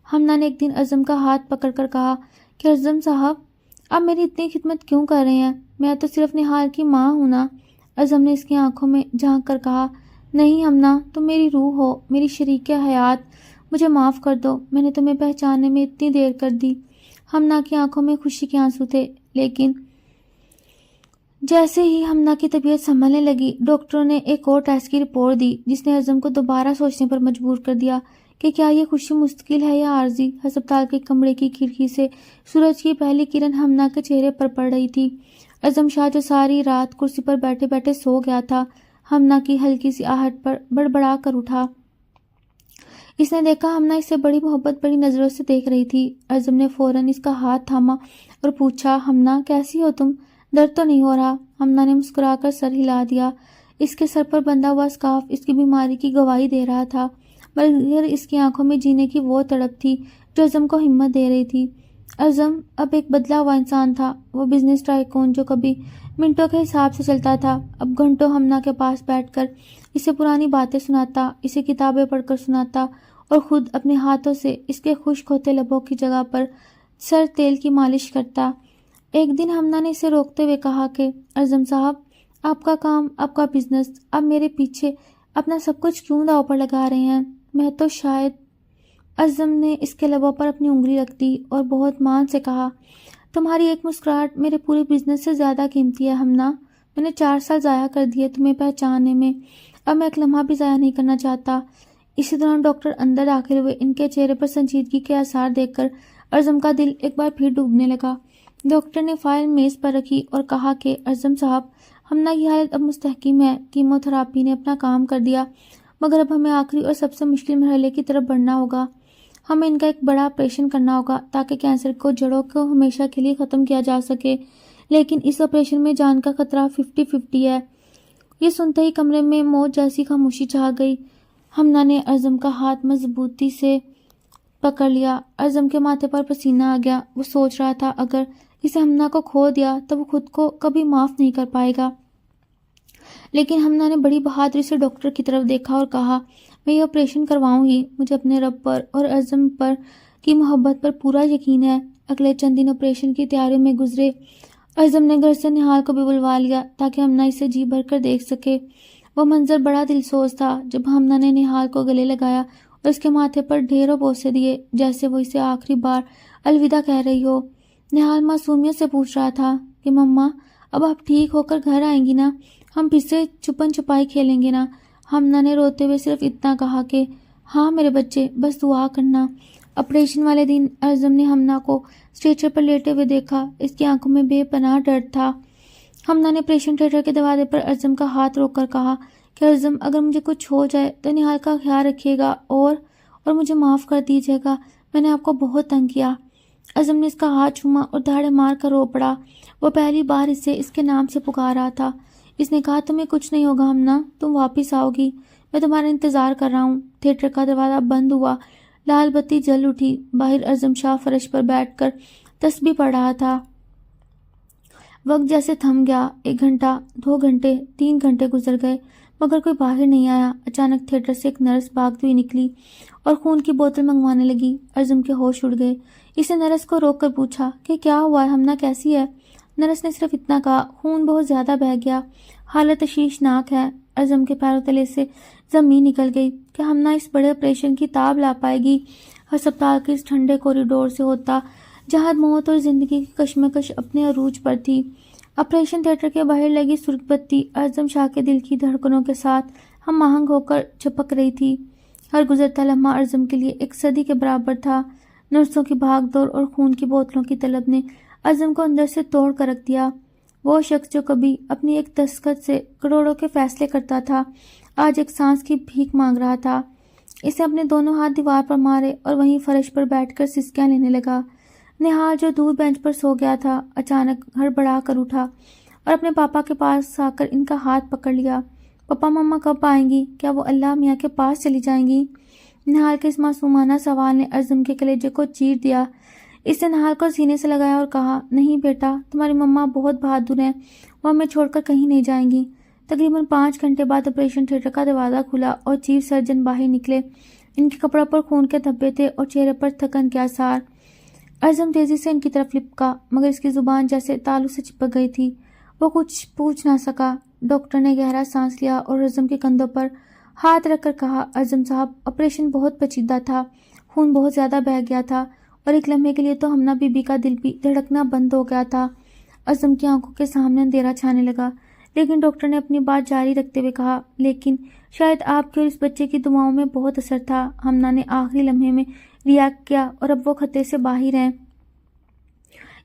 ہمنا نے ایک دن ارزم کا ہاتھ پکڑ کر کہا کہ ارزم صاحب آپ میری اتنی خدمت کیوں کر رہے ہیں؟ میں تو صرف نہال کی ماں ہوں نا۔ ارزم نے اس کی آنکھوں میں جھانک کر کہا، نہیں ہمنا، تم میری روح ہو، میری شریک حیات، مجھے معاف کر دو، میں نے تمہیں پہچاننے میں اتنی دیر کر دی۔ ہمنا کی آنکھوں میں خوشی کے آنسو تھے، لیکن جیسے ہی ہمنا کی طبیعت سنبھلنے لگی ڈاکٹروں نے ایک اور ٹیسٹ کی رپورٹ دی جس نے ارزم کو دوبارہ سوچنے پر مجبور کر دیا کہ کیا یہ خوشی مستقل ہے یا عارضی۔ ہسپتال کے کمرے کی کھڑکی سے سورج کی پہلی کرن ہمنا کے چہرے پر پڑ رہی تھی۔ ارزم شاہ جو ساری رات کرسی پر بیٹھے بیٹھے سو گیا تھا، ہمنا کی ہلکی سی آہٹ پر بڑبڑا کر اٹھا۔ اس نے دیکھا ہمنا اسے بڑی محبت بڑی نظروں سے دیکھ رہی تھی۔ ارزم نے فوراً اس کا ہاتھ تھاما اور پوچھا، ہمنا کیسی ہو تم؟ درد تو نہیں ہو رہا؟ ہمنا نے مسکرا کر سر ہلا دیا۔ اس کے سر پر بندھا ہوا اسکارف اس کی بیماری کی گواہی دے رہا تھا، مگر اس کی آنکھوں میں جینے کی وہ تڑپ تھی جو ارزم کو ہمت دے رہی تھی۔ ارزم اب ایک بدلا ہوا انسان تھا۔ وہ بزنس ٹائکون جو کبھی منٹوں کے حساب سے چلتا تھا اب گھنٹوں ہمنا کے پاس بیٹھ کر اسے پرانی باتیں سناتا، اسے کتابیں پڑھ کر سناتا اور خود اپنے ہاتھوں سے اس کے خشک ہوتے لبوں کی جگہ پر سر تیل کی مالش کرتا۔ ایک دن ہمنا نے اسے روکتے ہوئے کہا کہ ارزم صاحب آپ کا کام، آپ کا بزنس، آپ میرے پیچھے اپنا سب کچھ کیوں داؤ پر لگا رہے ہیں؟ میں تو شاید… ارزم نے اس کے لبوں پر اپنی انگلی رکھ دی اور بہت مان سے کہا، تمہاری ایک مسکراہٹ میرے پورے بزنس سے زیادہ قیمتی ہے ہمنا۔ میں نے 4 سال ضائع کر دیے تمہیں پہچاننے میں، اب میں ایک لمحہ بھی ضائع نہیں کرنا چاہتا۔ اسی دوران ڈاکٹر اندر داخل ہوئے۔ ان کے چہرے پر سنجیدگی کے آثار دیکھ کر ارزم کا دل ایک بار پھر ڈوبنے لگا۔ ڈاکٹر نے فائل میز پر رکھی اور کہا کہ ارزم صاحب ہمنا کی حالت اب مستحکم ہے، کیمو تھراپی نے اپنا کام کر دیا، مگر اب ہمیں آخری اور سب سے مشکل مرحلے کی طرف بڑھنا ہوگا۔ ہمیں ان کا ایک بڑا آپریشن کرنا ہوگا تاکہ کینسر کو جڑوں کو ہمیشہ کے لیے ختم کیا جا سکے، لیکن اس آپریشن میں جان کا خطرہ 50-50 ہے۔ یہ سنتے ہی کمرے میں موت جیسی خاموشی چھا گئی۔ ہمنا نے ارزم کا ہاتھ مضبوطی سے پکڑ لیا۔ ارزم کے ماتھے پر پسینہ آ گیا۔ وہ سوچ رہا تھا اگر اسے ہمنا کو کھو دیا تو وہ خود کو کبھی معاف نہیں کر پائے گا، لیکن ہمنا نے بڑی بہادری سے ڈاکٹر کی طرف دیکھا اور کہا، میں یہ آپریشن کرواؤں گی، مجھے اپنے رب پر اور ارزم پر کی محبت پر پورا یقین ہے۔ اگلے چند دن آپریشن کی تیاریوں میں گزرے۔ ارزم نے گھر سے نہال کو بھی بلوا لیا تاکہ ہمنا اسے جی بھر کر دیکھ سکے۔ وہ منظر بڑا دلسوز تھا جب ہمنا نے نہال کو گلے لگایا اور اس کے ماتھے پر ڈھیروں بوسے دیے جیسے وہ اسے آخری بار الوداع کہہ رہی ہو۔ نہال معصومیت سے پوچھ رہا تھا کہ مما اب آپ ٹھیک ہو کر گھر آئیں گی نا؟ ہم پھر سے چھپن چھپائی کھیلیں گے نا؟ ہمنا نے روتے ہوئے صرف اتنا کہا کہ ہاں میرے بچے، بس دعا کرنا۔ آپریشن والے دن ارزم نے ہمنا کو اسٹریچر پر لیٹے ہوئے دیکھا۔ اس کی آنکھوں میں بے پناہ ڈر تھا۔ ہمنا نے آپریشن تھیٹر کے دروازے پر ارزم کا ہاتھ روک کر کہا کہ ارزم اگر مجھے کچھ ہو جائے تو نہال کا خیال رکھیے گا اور مجھے معاف کر دیجیے گا، میں نے آپ کو بہت تنگ کیا۔ ارزم نے اس کا ہاتھ چوما اور دھاڑے مار کر رو پڑا۔ وہ پہلی بار اسے اس کے نام سے پکار رہا تھا۔ اس نے کہا، تمہیں کچھ نہیں ہوگا ہمنا، تم واپس آؤ گی، میں تمہارا انتظار کر رہا ہوں۔ تھیٹر کا دروازہ بند ہوا، لال بتی جل اٹھی۔ باہر ارزم شاہ فرش پر بیٹھ کر تسبیح پڑھ رہا تھا۔ وقت جیسے تھم گیا۔ 1 گھنٹہ، 2 گھنٹے، 3 گھنٹے گزر گئے مگر کوئی باہر نہیں آیا۔ اچانک تھیٹر سے ایک نرس بھاگتی ہوئی نکلی اور خون کی بوتل منگوانے لگی۔ ارزم کے ہوش اڑ گئے۔ اس نے نرس کو روک کر پوچھا کہ کیا ہوا ہے، ہمنا کیسی ہے؟ نرس نے صرف اتنا کہا، خون بہت زیادہ بہہ گیا، حالت تشویشناک ہے۔ ارزم کے پیروں تلے سے زمین نکل گئی کہ ہمنا اس بڑے آپریشن کی تاب لا پائے گی۔ ہسپتال کے اس ٹھنڈے کوریڈور سے ہوتا جہاں موت اور زندگی کی کشمکش اپنے عروج پر تھی۔ آپریشن تھیٹر کے باہر لگی سرخ بتی ارزم شاہ کے دل کی دھڑکنوں کے ساتھ ہم آہنگ ہو کر چپک رہی تھی۔ ہر گزرتا لمحہ ارزم کے لیے ایک صدی کے برابر تھا۔ نرسوں کی بھاگ دوڑ اور خون کی بوتلوں کی طلب نے ارزم کو اندر سے توڑ کر رکھ دیا۔ وہ شخص جو کبھی اپنی ایک دستخط سے کروڑوں کے فیصلے کرتا تھا، آج ایک سانس کی بھیک مانگ رہا تھا۔ اسے اپنے دونوں ہاتھ دیوار پر مارے اور وہیں فرش پر بیٹھ کر سسکیاں لینے لگا۔ نہال جو دور بینچ پر سو گیا تھا، اچانک ہڑبڑا کر اٹھا اور اپنے پاپا کے پاس آ کر ان کا ہاتھ پکڑ لیا۔ پاپا مما کب آئیں گی؟ کیا وہ اللہ میاں کے پاس چلی جائیں گی؟ نہال کے اس معصومانہ سوال نے ارزم کے کلیجے کو چیر دیا۔ اس نے نہال کو سینے سے لگایا اور کہا، نہیں بیٹا، تمہاری مما بہت بہادر ہیں، وہ ہمیں چھوڑ کر کہیں نہیں جائیں گی۔ تقریباً 5 گھنٹے بعد آپریشن تھیٹر کا دروازہ کھلا اور چیف سرجن باہر نکلے۔ ان کے کپڑوں پر خون کے دھبے تھے اور چہرے پر تھکن کے آثار۔ ارزم تیزی سے ان کی طرف لپکا، مگر اس کی زبان جیسے تالو سے چپک گئی تھی۔ وہ کچھ پوچھ نہ سکا۔ ڈاکٹر نے گہرا سانس لیا اور ارزم کے کندھوں پر ہاتھ رکھ کر کہا، ارزم صاحب، آپریشن بہت پیچیدہ تھا، خون بہت زیادہ بہہ گیا تھا اور ایک لمحے کے لیے تو ہمنا بی بی کا دل بھی دھڑکنا بند ہو گیا تھا۔ ارزم کی آنکھوں کے سامنے اندھیرا چھانے لگا، لیکن ڈاکٹر نے اپنی بات جاری رکھتے ہوئے کہا، لیکن شاید آپ کی اور اس بچے کی دعاؤں میں بہت اثر تھا۔ ہمنا نے آخری لمحے میں ریئیکٹ کیا اور اب وہ خطے سے باہر ہیں۔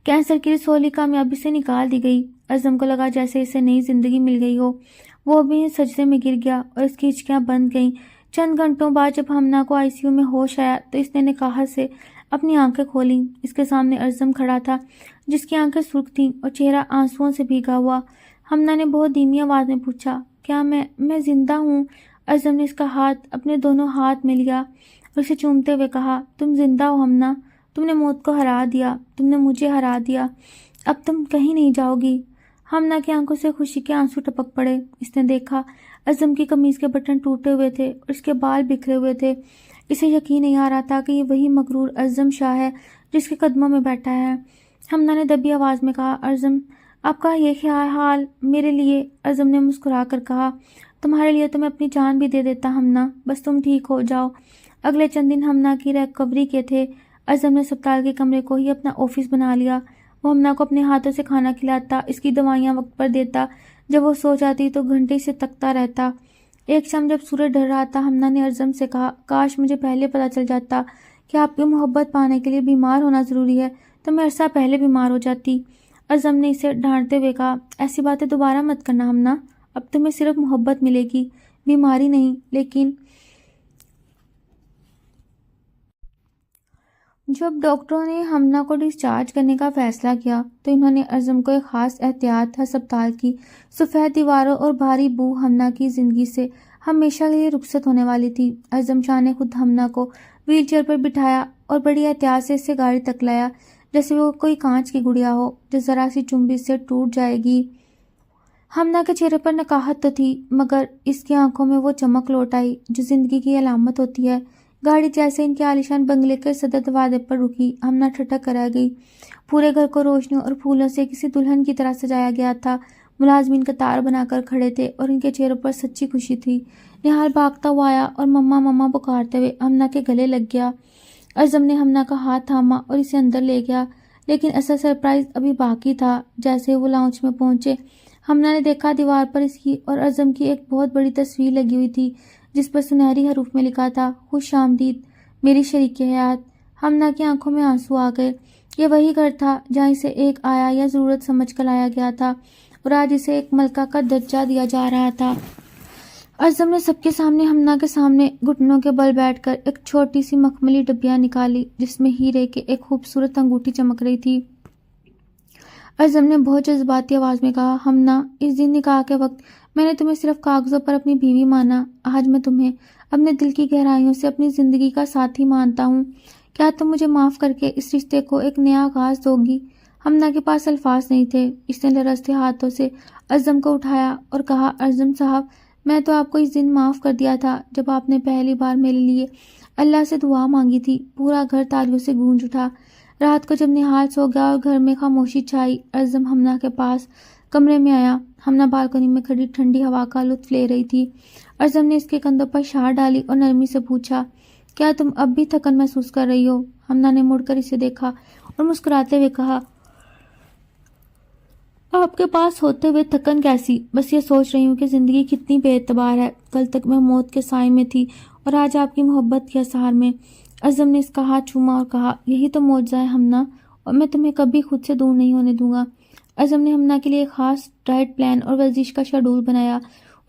کینسر کی رسولی کامیابی سے نکال دی گئی۔ ارزم کو لگا جیسے اسے نئی زندگی مل گئی ہو۔ وہ بھی سجدے میں گر گیا اور اس کی ہچکیاں بند گئیں۔ چند گھنٹوں بعد جب ہمنا کو ICU میں ہوش آیا تو اس نے نکاہت سے اپنی آنکھیں کھولیں۔ اس کے سامنے ارزم کھڑا تھا، جس کی آنکھیں سرخ تھیں اور چہرہ آنسوؤں سے بھیگا ہوا۔ ہمنا نے بہت دھیمی آواز میں پوچھا، کیا میں زندہ ہوں؟ ارزم نے اس کا ہاتھ اپنے دونوں ہاتھ میں لیا اور اسے چومتے ہوئے کہا، تم زندہ ہو ہمنا، تم نے موت کو ہرا دیا، تم نے مجھے ہرا دیا، اب تم کہیں نہیں جاؤ گی۔ ہمنا کی آنکھوں سے خوشی کے آنسو ٹپک پڑے۔ اس نے دیکھا ارزم کی قمیض کے بٹن ٹوٹے ہوئے تھے اور اس کے بال بکھرے ہوئے تھے۔ اسے یقین نہیں آ رہا تھا کہ یہ وہی مغرور ارزم شاہ ہے جس کے قدموں میں بیٹھا ہے۔ ہمنا نے دبی آواز میں کہا، ارزم، آپ کا یہ خیال حال میرے لیے؟ ارزم نے مسکرا کر کہا، تمہارے لیے تو میں اپنی جان بھی دے دیتا ہمنا، بس تم ٹھیک ہو جاؤ۔ اگلے چند دن ہمنا کی ریکوری کے تھے۔ ارزم نے اسپتال کے کمرے کو ہی اپنا آفس بنا لیا۔ وہ ہمنا کو اپنے ہاتھوں سے کھانا کھلاتا، اس کی دوائیاں وقت پر دیتا۔ جب وہ سو جاتی تو گھنٹے سے تکتا رہتا۔ ایک شام جب سورج ڈھل رہا تھا، ہمنا نے ارزم سے کہا، کاش مجھے پہلے پتہ چل جاتا کہ آپ کی محبت پانے کے لیے بیمار ہونا ضروری ہے تو میں عرصہ پہلے بیمار ہو جاتی۔ ارزم نے اسے ڈانٹتے ہوئے کہا، ایسی باتیں دوبارہ مت کرنا ہمنا، اب تمہیں صرف محبت ملے گی، بیماری نہیں۔ لیکن جب ڈاکٹروں نے ہمنا کو ڈسچارج کرنے کا فیصلہ کیا تو انہوں نے ارزم کو ایک خاص احتیاط ہسپتال کی سفید دیواروں اور بھاری بو ہمنا کی زندگی سے ہمیشہ کے لیے رخصت ہونے والی تھی۔ ارزم شاہ نے خود ہمنا کو ویل چیئر پر بٹھایا اور بڑی احتیاط سے اسے گاڑی تک لایا، جیسے وہ کوئی کانچ کی گڑیا ہو جو ذرا سی چنبش سے ٹوٹ جائے گی۔ ہمنا کے چہرے پر نکاہت تو تھی، مگر اس کی آنکھوں میں وہ چمک لوٹ آئی جو زندگی کی علامت ہوتی ہے۔ گاڑی جیسے ان کے عالیشان بنگلے کے صدر دروازے پر رکی، ہمنا ٹھٹک کر رہ گئی۔ پورے گھر کو روشنیوں اور پھولوں سے کسی دلہن کی طرح سجایا گیا تھا۔ ملازمین قطار بنا کر کھڑے تھے اور ان کے چہروں پر سچی خوشی تھی۔ نہال بھاگتا ہوا آیا اور مما مما پکارتے ہوئے ہمنا کے گلے لگ گیا۔ ارزم نے ہمنا کا ہاتھ تھاما اور اسے اندر لے گیا، لیکن اصل سرپرائز ابھی باقی تھا۔ جیسے وہ لاؤنج میں پہنچے، ہمنا نے دیکھا دیوار پر اس کی اور ارزم کی ایک بہت بڑی تصویر لگی ہوئی تھی جس پر سنہری حروف میں لکھا تھا، خوش آمدید میری شریک حیات۔ ہمنا کی آنکھوں میں آنسو آ گئے۔ یہ وہی گھر تھا جہاں اسے ایک آیا یا ضرورت سمجھ کر لایا گیا تھا اور آج اسے ایک ملکہ کا درجہ دیا جا رہا تھا۔ ارزم نے سب کے سامنے ہمنا کے سامنے گھٹنوں کے بل بیٹھ کر ایک چھوٹی سی مخملی ڈبیا نکالی جس میں ہیرے کے ایک خوبصورت انگوٹھی چمک رہی تھی۔ ارزم نے بہت جذباتی آواز میں کہا، ہمنا، اس دن نکاح کے وقت میں نے تمہیں صرف کاغذوں پر اپنی بیوی مانا، آج میں تمہیں اپنے دل کی گہرائیوں سے اپنی زندگی کا ساتھی مانتا ہوں۔ کیا تم مجھے معاف کر کے اس رشتے کو ایک نیا آغاز دو گی؟ ہمنا کے پاس الفاظ نہیں تھے۔ اس نے لرزتے ہاتھوں سے ارزم کو اٹھایا اور کہا، ارزم صاحب، میں تو آپ کو اس دن معاف کر دیا تھا جب آپ نے پہلی بار میرے لیے اللہ سے دعا مانگی تھی۔ پورا گھر تالیوں سے گونج اٹھا۔ رات کو جب نہال سو گیا اور گھر میں خاموشی چھائی، ارزم ہمنا کے پاس کمرے میں آیا۔ ہمنا بالکنی میں کھڑی ٹھنڈی ہوا کا لطف لے رہی تھی۔ ارزم نے اس کے کندھوں پر شال ڈالی اور نرمی سے پوچھا، کیا تم اب بھی تھکن محسوس کر رہی ہو؟ ہمنا نے مڑ کر اسے دیکھا اور مسکراتے ہوئے کہا، آپ کے پاس ہوتے ہوئے تھکن کیسی؟ بس یہ سوچ رہی ہوں کہ زندگی کتنی بے اعتبار ہے۔ کل تک میں موت کے سائے میں تھی اور آج آپ کی محبت کے اثار میں۔ ارزم نے اس کا ہاتھ چوما اور کہا، یہی تو معجزہ ہے ہمنا، اور میں تمہیں کبھی خود سے دور نہیں ہونے دوں گا۔ ارزم نے ہمنا کے لیے ایک خاص ڈائٹ پلان اور ورزش کا شیڈول بنایا۔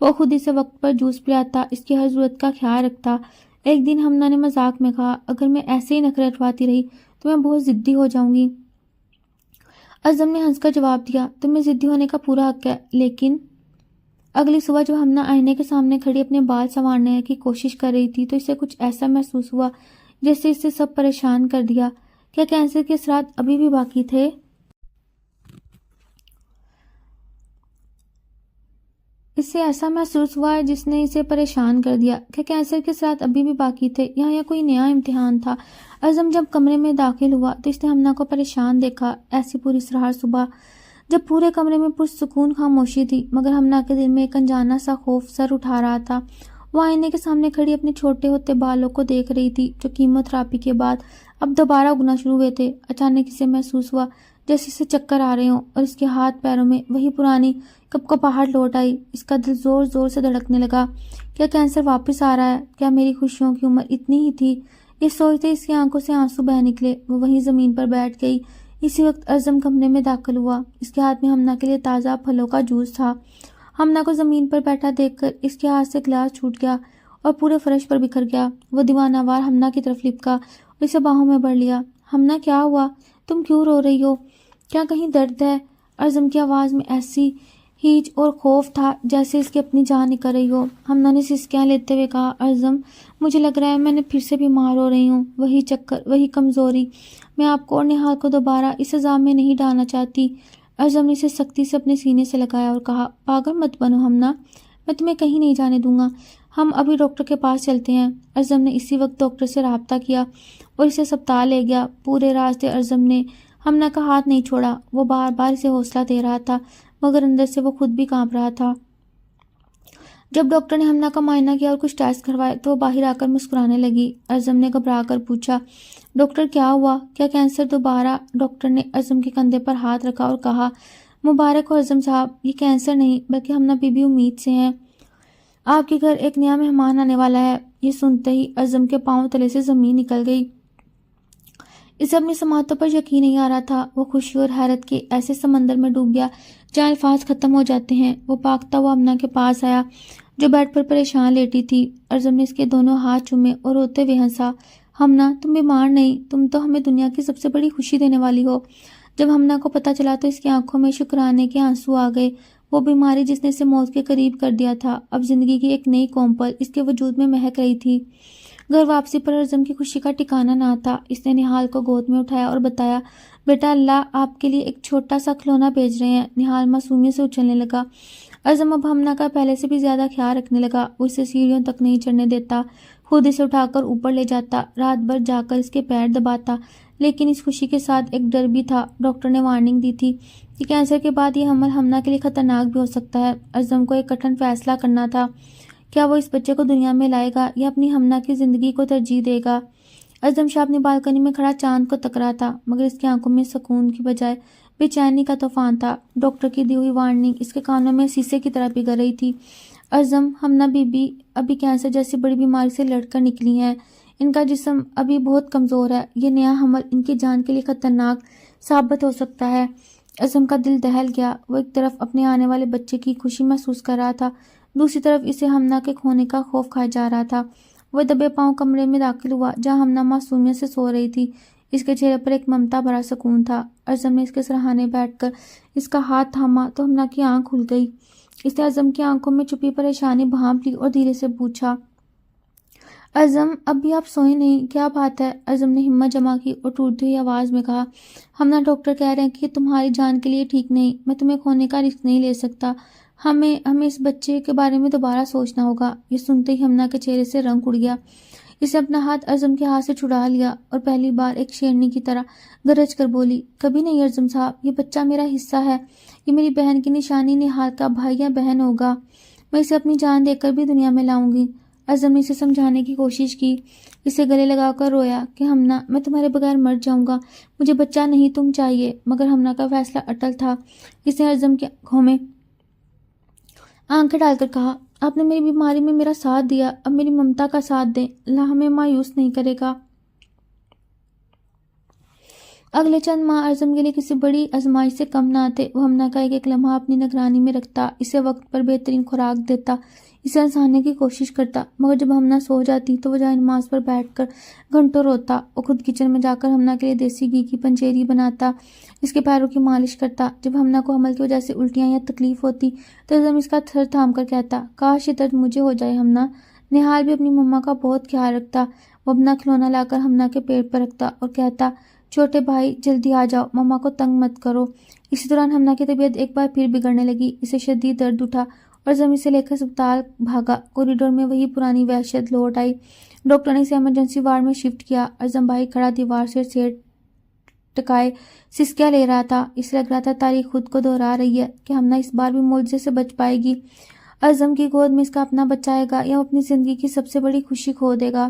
وہ خود اسے وقت پر جوس پلاتا، اس کی ہر ضرورت کا خیال رکھتا۔ ایک دن ہمنا نے مذاق میں کہا، اگر میں ایسے ہی نخرے اٹھواتی رہی تو میں بہت ضدی ہو جاؤں گی۔ ارزم نے ہنس کر جواب دیا، تمہیں ضدی ہونے کا پورا حق ہے، لیکن اگلی صبح جب ہمنا آئینے کے سامنے کھڑی اپنے بال سنوارنے کی کوشش کر رہی تھی تو اسے کچھ ایسا محسوس ہوا جیسے اسے سب پریشان کر دیا۔ کیا کینسر کے اثرات ابھی بھی باقی تھے؟ اسے ایسا محسوس ہوا جس نے اسے پریشان کر دیا۔ کیا کینسر کے اثرات ابھی بھی باقی تھے؟ یہاں یہ کوئی نیا امتحان تھا؟ ارزم جب کمرے میں داخل ہوا تو اس نے ہمنا کو پریشان دیکھا، ایسی پوری سرحال صبح جب پورے کمرے میں پرسکون خاموشی تھی، مگر ہمنا کے دل میں ایک انجانا سا خوف سر اٹھا رہا تھا۔ وہ آئینے کے سامنے کھڑی اپنے چھوٹے ہوتے بالوں کو دیکھ رہی تھی جو کیموتھراپی کے بعد اب دوبارہ اگنا شروع ہوئے تھے۔ اچانک اسے محسوس ہوا جیسے اسے چکر آ رہے ہوں اور اس کے ہاتھ پیروں میں وہی پرانی کپکپاہٹ لوٹ آئی۔ اس کا دل زور زور سے دھڑکنے لگا۔ کیا کینسر واپس آ رہا ہے؟ کیا میری خوشیوں کی عمر اتنی ہی تھی؟ یہ سوچتے اس کی آنکھوں سے آنسو بہہ نکلے۔ وہ وہیں زمین پر بیٹھ گئی۔ اسی وقت ارزم کمرے میں داخل ہوا۔ اس کے ہاتھ میں ہمنا کے لیے تازہ پھلوں کا جوس تھا۔ ہمنا کو زمین پر بیٹھا دیکھ کر اس کے ہاتھ سے گلاس چھوٹ گیا اور پورے فرش پر بکھر گیا۔ وہ دیوانہ وار ہمنا کی طرف لپکا اور اسے باہوں میں بھر لیا۔ ہمنا، کیا ہوا؟ تم کیوں رو رہی ہو؟ کیا کہیں درد ہے؟ ارزم کی آواز میں ایسی ہیج اور خوف تھا جیسے اس کی اپنی جان نکل رہی ہو۔ ہمنا نے سسکیاں لیتے ہوئے کہا، ارزم، مجھے لگ رہا ہے میں نے پھر سے بیمار ہو رہی ہوں۔ وہی چکر، وہی کمزوری۔ میں آپ کو اور نہال کو دوبارہ اس عذاب میں نہیں ڈالنا چاہتی۔ ارزم نے اسے سختی سے اپنے سینے سے لگایا اور کہا، پاگل مت بنو ہمنا، میں تمہیں کہیں نہیں جانے دوں گا۔ ہم ابھی ڈاکٹر کے پاس چلتے ہیں۔ ارزم نے اسی وقت ڈاکٹر سے رابطہ کیا اور اسے اسپتال لے گیا۔ پورے راستے ارزم نے ہمنا کا ہاتھ نہیں چھوڑا۔ وہ بار بار اسے حوصلہ دے رہا تھا مگر اندر سے وہ خود بھی کانپ رہا تھا۔ جب ڈاکٹر نے ہمنا کا معائنہ کیا اور کچھ ٹیسٹ کروائے تو وہ باہر آ کر مسکرانے لگی۔ ارزم نے گھبرا کر پوچھا، ڈاکٹر کیا ہوا؟ کیا کینسر دوبارہ؟ ڈاکٹر نے ارزم کے کندھے پر ہاتھ رکھا اور کہا، مبارک ہو ارزم صاحب، یہ کینسر نہیں بلکہ ہمنا بی بی امید سے ہیں۔ آپ کے گھر ایک نیا مہمان آنے والا ہے۔ یہ سنتے ہی ارزم کے پاؤں تلے سے زمین نکل گئی۔ اسے اپنی سماعتوں پر یقین نہیں آ رہا تھا۔ وہ خوشی اور حیرت کے ایسے سمندر میں ڈوب گیا جہاں الفاظ ختم ہو جاتے ہیں۔ وہ بھاگتا ہوا ہمنا کے پاس آیا جو بیڈ پر پریشان لیٹی تھی۔ ارزم نے اس کے دونوں ہاتھ چومے اور روتے ہوئے ہنسا، ہمنا، تم بیمار نہیں، تم تو ہمیں دنیا کی سب سے بڑی خوشی دینے والی ہو۔ جب ہمنا کو پتہ چلا تو اس کی آنکھوں میں شکرانے کے آنسو آ گئے۔ وہ بیماری جس نے اسے موت کے قریب کر دیا تھا اب زندگی کی ایک نئی کومپل اس کے وجود میں مہک رہی تھی۔ گھر واپسی پر ارزم کی خوشی کا ٹھکانہ نہ تھا۔ اس نے نہال کو گود میں اٹھایا اور بتایا، بیٹا، اللہ آپ کے لیے ایک چھوٹا سا کھلونا بھیج رہے ہیں۔ نہال معصومیت سے اچھلنے لگا۔ ارزم اب ہمنا کا پہلے سے بھی زیادہ خیال رکھنے لگا۔ وہ اسے سیڑھیوں تک نہیں چڑھنے دیتا، خود اسے اٹھا کر اوپر لے جاتا، رات بھر جا کر اس کے پیر دباتا۔ لیکن اس خوشی کے ساتھ ایک ڈر بھی تھا۔ ڈاکٹر نے وارننگ دی تھی کہ کینسر کے بعد یہ حمل ہمنا کے لیے خطرناک بھی ہو سکتا ہے۔ ارزم کو ایک کٹھن فیصلہ کرنا تھا، کیا وہ اس بچے کو دنیا میں لائے گا یا اپنی ہمنا کی زندگی کو ترجیح دے گا؟ ارزم شاہ اپنی بالکنی میں کھڑا چاند کو تک رہا تھا مگر اس کی آنکھوں میں سکون کی بجائے بے چینی کا طوفان تھا۔ ڈاکٹر کی دی ہوئی وارننگ اس کے کانوں میں سیسے کی طرح پگھل رہی تھی۔ ارزم، ہمنا بی بی ابھی کینسر جیسی بڑی بیماری سے لڑ کر نکلی ہیں۔ ان کا جسم ابھی بہت کمزور ہے۔ یہ نیا حمل ان کی جان کے لیے خطرناک ثابت ہو سکتا ہے۔ ارزم کا دل دہل گیا۔ وہ ایک طرف اپنے آنے والے بچے کی خوشی محسوس کر رہا تھا، دوسری طرف اسے ہمنا کے کھونے کا خوف کھائے جا رہا تھا۔ وہ دبے پاؤں کمرے میں داخل ہوا جہاں ہمنا معصومیت سے سو رہی تھی۔ اس کے چہرے پر ایک ممتا بھرا سکون تھا۔ ارزم نے اس کے سرہانے بیٹھ کر اس کا ہاتھ تھاما تو ہمنا کی آنکھ کھل گئی۔ اس نے ارزم کی آنکھوں میں چھپی پریشانی بھانپ لی اور دھیرے سے پوچھا، ارزم، اب بھی آپ سوئے نہیں؟ کیا بات ہے؟ ارزم نے ہمت جمع کی اور ٹوٹتی ہوئی آواز میں کہا، ہمنا، ڈاکٹر کہہ رہے ہیں کہ تمہاری جان کے لیے ٹھیک نہیں، میں تمہیں کھونے کا رسک نہیں لے سکتا۔ ہمیں اس بچے کے بارے میں دوبارہ سوچنا ہوگا۔ یہ سنتے ہی ہمنا کے چہرے سے رنگ اڑ گیا۔ اس نے اپنا ہاتھ ارزم کے ہاتھ سے چھڑا لیا اور پہلی بار ایک شیرنی کی طرح گرج کر بولی، کبھی نہیں ارزم صاحب، یہ بچہ میرا حصہ ہے، یہ میری بہن کی نشانی، نہال کا بھائی یا بہن ہوگا، میں اسے اپنی جان دے کر بھی دنیا میں لاؤں گی۔ ارزم نے اسے سمجھانے کی کوشش کی، اسے گلے لگا کر رویا کہ ہمنا، میں تمہارے بغیر مر جاؤں گا، مجھے بچہ نہیں تم چاہیے۔ مگر ہمنا کا فیصلہ اٹل تھا۔ اس نے ارزم کی آنکھوں میں آنکھیں ڈال کر کہا، آپ نے میری بیماری میں میرا ساتھ دیا، اب میری ممتا کا ساتھ دیں، اللہ ہمیں مایوس نہیں کرے گا۔ اگلے چند ماہ ارزم کے لیے کسی بڑی آزمائش سے کم نہ تھے۔ وہ ہمنا کا ایک ایک لمحہ اپنی نگرانی میں رکھتا، اسے وقت پر بہترین خوراک دیتا، اسے ہنسانے کی کوشش کرتا۔ مگر جب ہمنا سو جاتی تو وہ جائے نماز پر بیٹھ کر گھنٹوں روتا۔ وہ خود کچن میں جا کر ہمنا کے لیے دیسی گھی کی پنجیری بناتا، اس کے پیروں کی مالش کرتا۔ جب ہمنا کو حمل کی وجہ سے الٹیاں یا تکلیف ہوتی تو ارزم اس کا سر تھام کر کہتا، کاش یہ درد مجھے ہو جائے ہمنا۔ نہال بھی اپنی مما کا بہت خیال رکھتا۔ وہ اپنا کھلونا لا کر ہمنا کے پیٹ پر رکھتا اور کہتا، چھوٹے بھائی جلدی آ جاؤ، مما کو تنگ مت کرو۔ اسی دوران ہمنا کی طبیعت ایک بار پھر بگڑنے لگی، اسے شدید درد اٹھا اور زمین سے لے کر اسپتال بھاگا۔ کوریڈور میں وہی پرانی وحشت لوٹ آئی۔ ڈاکٹر نے اسے ایمرجنسی وارڈ میں شفٹ کیا۔ ارزم بھائی کھڑا دیوار سے سیر ٹکائے سسکیاں لے رہا تھا۔ اسے لگ رہا تھا تاریخ خود کو دہرا رہی ہے کہ ہمنا اس بار بھی معجزے سے بچ پائے گی۔ ارزم کی گود میں اس کا اپنا بچہ آئے گا یا وہ اپنی زندگی کی سب سے بڑی خوشی کھو دے گا۔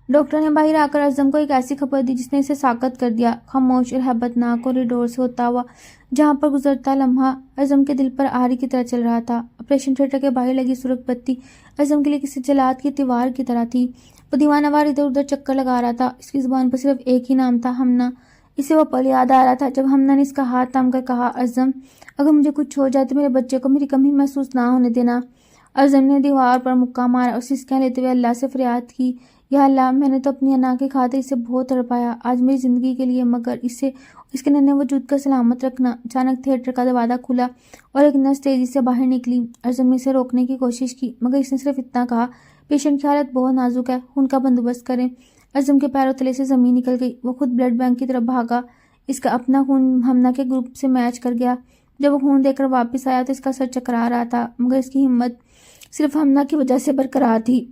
ڈاکٹر نے باہر آ کر ارزم کو ایک ایسی خبر دی جس نے اسے ساکت کر دیا۔ خاموش اور ہیبت ناک کوریڈور سے ہوتا ہوا جہاں پر گزرتا لمحہ ارزم کے دل پر آری کی طرح چل رہا تھا۔ آپریشن تھیٹر کے باہر لگی سرخ بتی ارزم کے لیے کسی جلاد کی تیوار کی طرح تھی۔ وہ دیوانہ وار ادھر ادھر چکر لگا رہا تھا۔ اس کی زبان پر صرف ایک ہی نام تھا، ہمنا۔ اسے وہ پل یاد آ رہا تھا جب ہمنا نے اس کا ہاتھ تھام کر کہا، ارزم، اگر مجھے کچھ ہو جائے تو میرے بچے کو میری کمی محسوس نہ ہونے دینا۔ ارزم نے دیوار پر مکہ مارا اور سسکیاں لیتے ہوئے اللہ سے فریاد کی، یا اللہ، میں نے تو اپنی انا کی خاطر اسے بہت تڑپایا، آج میری زندگی کے لیے، مگر اسے اس کے ننھے وجود کا سلامت رکھنا۔ اچانک تھیٹر کا دروازہ کھلا اور ایک نرس تیزی سے باہر نکلی۔ ارزم نے اسے روکنے کی کوشش کی مگر اس نے صرف اتنا کہا، پیشنٹ کی حالت بہت نازک ہے، خون کا بندوبست کریں۔ ارزم کے پیروں تلے سے زمین نکل گئی۔ وہ خود بلڈ بینک کی طرف بھاگا۔ اس کا اپنا خون ہمنا کے گروپ سے میچ کر گیا۔ جب وہ خون دے کر واپس آیا تو اس کا سر چکرا رہا تھا، مگر اس کی ہمت صرف ہمنا کی وجہ سے برقرار تھی۔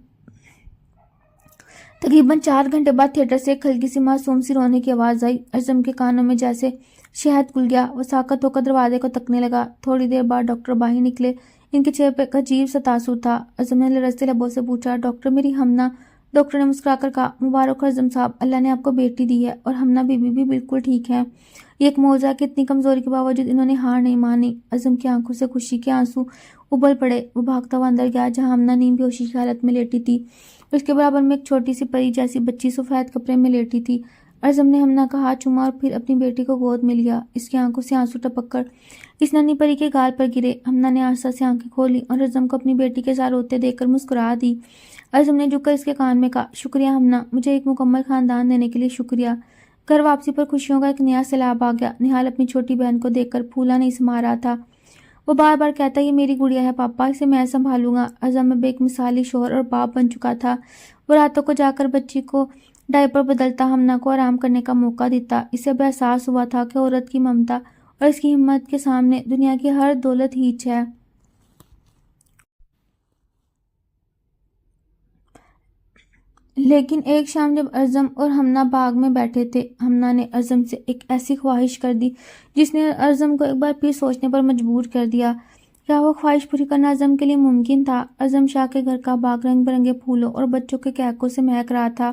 تقریباً 4 گھنٹے بعد تھیٹر سے ایک ہلکی سی معصوم سی رونے کی آواز آئی۔ ارزم کے کانوں میں جیسے شہد کھل گیا۔ وہ ساکت ہو کر دروازے کو تکنے لگا۔ تھوڑی دیر بعد ڈاکٹر باہر نکلے۔ ان کے چہرے پر ایک عجیب سا تاثر تھا۔ ارزم نے لرزتے لبوں سے پوچھا، ڈاکٹر، میری ہمنا؟ ڈاکٹر نے مسکرا کر کہا، مبارک ہو ارزم صاحب، اللہ نے آپ کو بیٹی دی ہے اور ہمنا بی بی بھی بالکل ٹھیک ہے۔ یہ ایک معجزہ کہ اتنی کمزوری کے باوجود انہوں نے ہار نہیں مانی۔ ارزم کی آنکھوں سے خوشی کے آنسو ابل پڑے۔ وہ بھاگتا ہوا اندر گیا جہاں ہمنا نیم بیہوشی کی حالت میں لیٹی تھی۔ اس کے برابر میں ایک چھوٹی سی پری جیسی بچی سفید کپڑے میں لیٹی تھی۔ ارزم نے ہمنا کا ہاتھ چوما اور پھر اپنی بیٹی کو گود میں لیا۔ اس کی آنکھوں سے آنسو ٹپک کر اس ننھی پری کے گال پر گرے۔ ہمنا نے آہستہ سے آنکھیں کھولی اور ارزم کو اپنی بیٹی کے ساتھ روتے دیکھ کر مسکرا دی۔ ارزم نے جھک کر اس کے کان میں کہا، شکریہ ہمنا، مجھے ایک مکمل خاندان دینے کے لیے شکریہ۔ گھر واپسی پر خوشیوں کا ایک نیا سیلاب آ گیا۔ نہال اپنی چھوٹی بہن کو دیکھ کر پھولا نہیں سما رہا تھا۔ وہ بار بار کہتا، یہ میری گڑیا ہے پاپا، اسے میں سنبھالوں گا۔ ارزم اب ایک مثالی شوہر اور باپ بن چکا تھا۔ وہ راتوں کو جا کر بچی کو ڈائپر بدلتا، ہمنا کو آرام کرنے کا موقع دیتا۔ اسے اب احساس ہوا تھا کہ عورت کی ممتا اور اس کی ہمت کے سامنے دنیا کی ہر دولت ہیچ ہے۔ لیکن ایک شام جب ارزم اور ہمنا باغ میں بیٹھے تھے، ہمنا نے ارزم سے ایک ایسی خواہش کر دی جس نے ارزم کو ایک بار پھر سوچنے پر مجبور کر دیا۔ کیا وہ خواہش پوری کرنا ارزم کے لیے ممکن تھا؟ ارزم شاہ کے گھر کا باغ رنگ برنگے پھولوں اور بچوں کے کہکوں سے مہک رہا تھا۔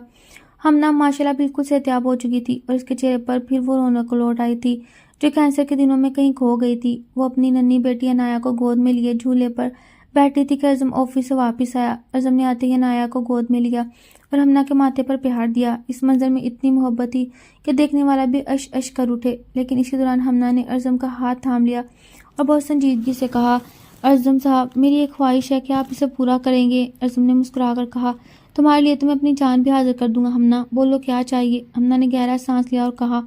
ہمنا ماشاءاللہ بالکل صحتیاب ہو چکی تھی اور اس کے چہرے پر پھر وہ رونق لوٹ آئی تھی جو کینسر کے دنوں میں کہیں کھو گئی تھی۔ وہ اپنی ننھی بیٹی انایا کو گود میں لیے جھولے پر بیٹھی تھی کہ ارزم آفس سے واپس آیا۔ ارزم نے آتے ہی انایا کو گود میں لیا اور ہمنا کے ماتھے پر پیار دیا۔ اس منظر میں اتنی محبت تھی کہ دیکھنے والا بھی اش اش کر اٹھے۔ لیکن اسی دوران ہمنا نے ارزم کا ہاتھ تھام لیا اور بہت سنجیدگی سے کہا، ارزم صاحب، میری ایک خواہش ہے کہ آپ اسے پورا کریں گے۔ ارزم نے مسکرا کر کہا، تمہارے لیے تو میں اپنی جان بھی حاضر کر دوں گا ہمنا، بولو کیا چاہیے؟ ہمنا نے گہرا سانس لیا اور کہا،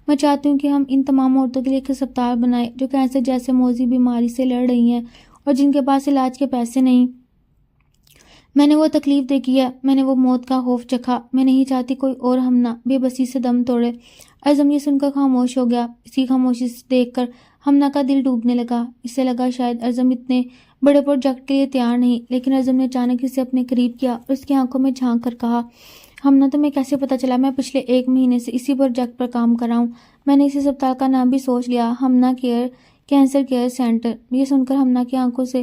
میں چاہتی ہوں کہ ہم ان تمام عورتوں کے لیے ایک ہسپتال بنائیں جو کینسر جیسے موذی بیماری سے لڑ رہی ہیں اور جن کے پاس علاج کے پیسے نہیں۔ میں نے وہ تکلیف دیکھی ہے، میں نے وہ موت کا خوف چکھا، میں نہیں چاہتی کوئی اور ہمنا بے بسی سے دم توڑے۔ اعظم یہ سن کر خاموش ہو گیا۔ اس کی خاموشی سے دیکھ کر ہمنا کا دل ڈوبنے لگا۔ اسے لگا شاید اعظم اتنے بڑے پروجیکٹ کے لیے تیار نہیں، لیکن اعظم نے اچانک اسے اپنے قریب کیا اور اس کی آنکھوں میں جھانک کر کہا، ہمنا تمہیں کیسے پتا چلا؟ میں پچھلے 1 مہینے سے اسی پروجیکٹ پر کام کر رہا ہوں۔ میں نے اسی اسپتال کا نام بھی سوچ لیا، ہمنا کینسر کیئر سینٹر۔ یہ سن کر ہمنا کی آنکھوں سے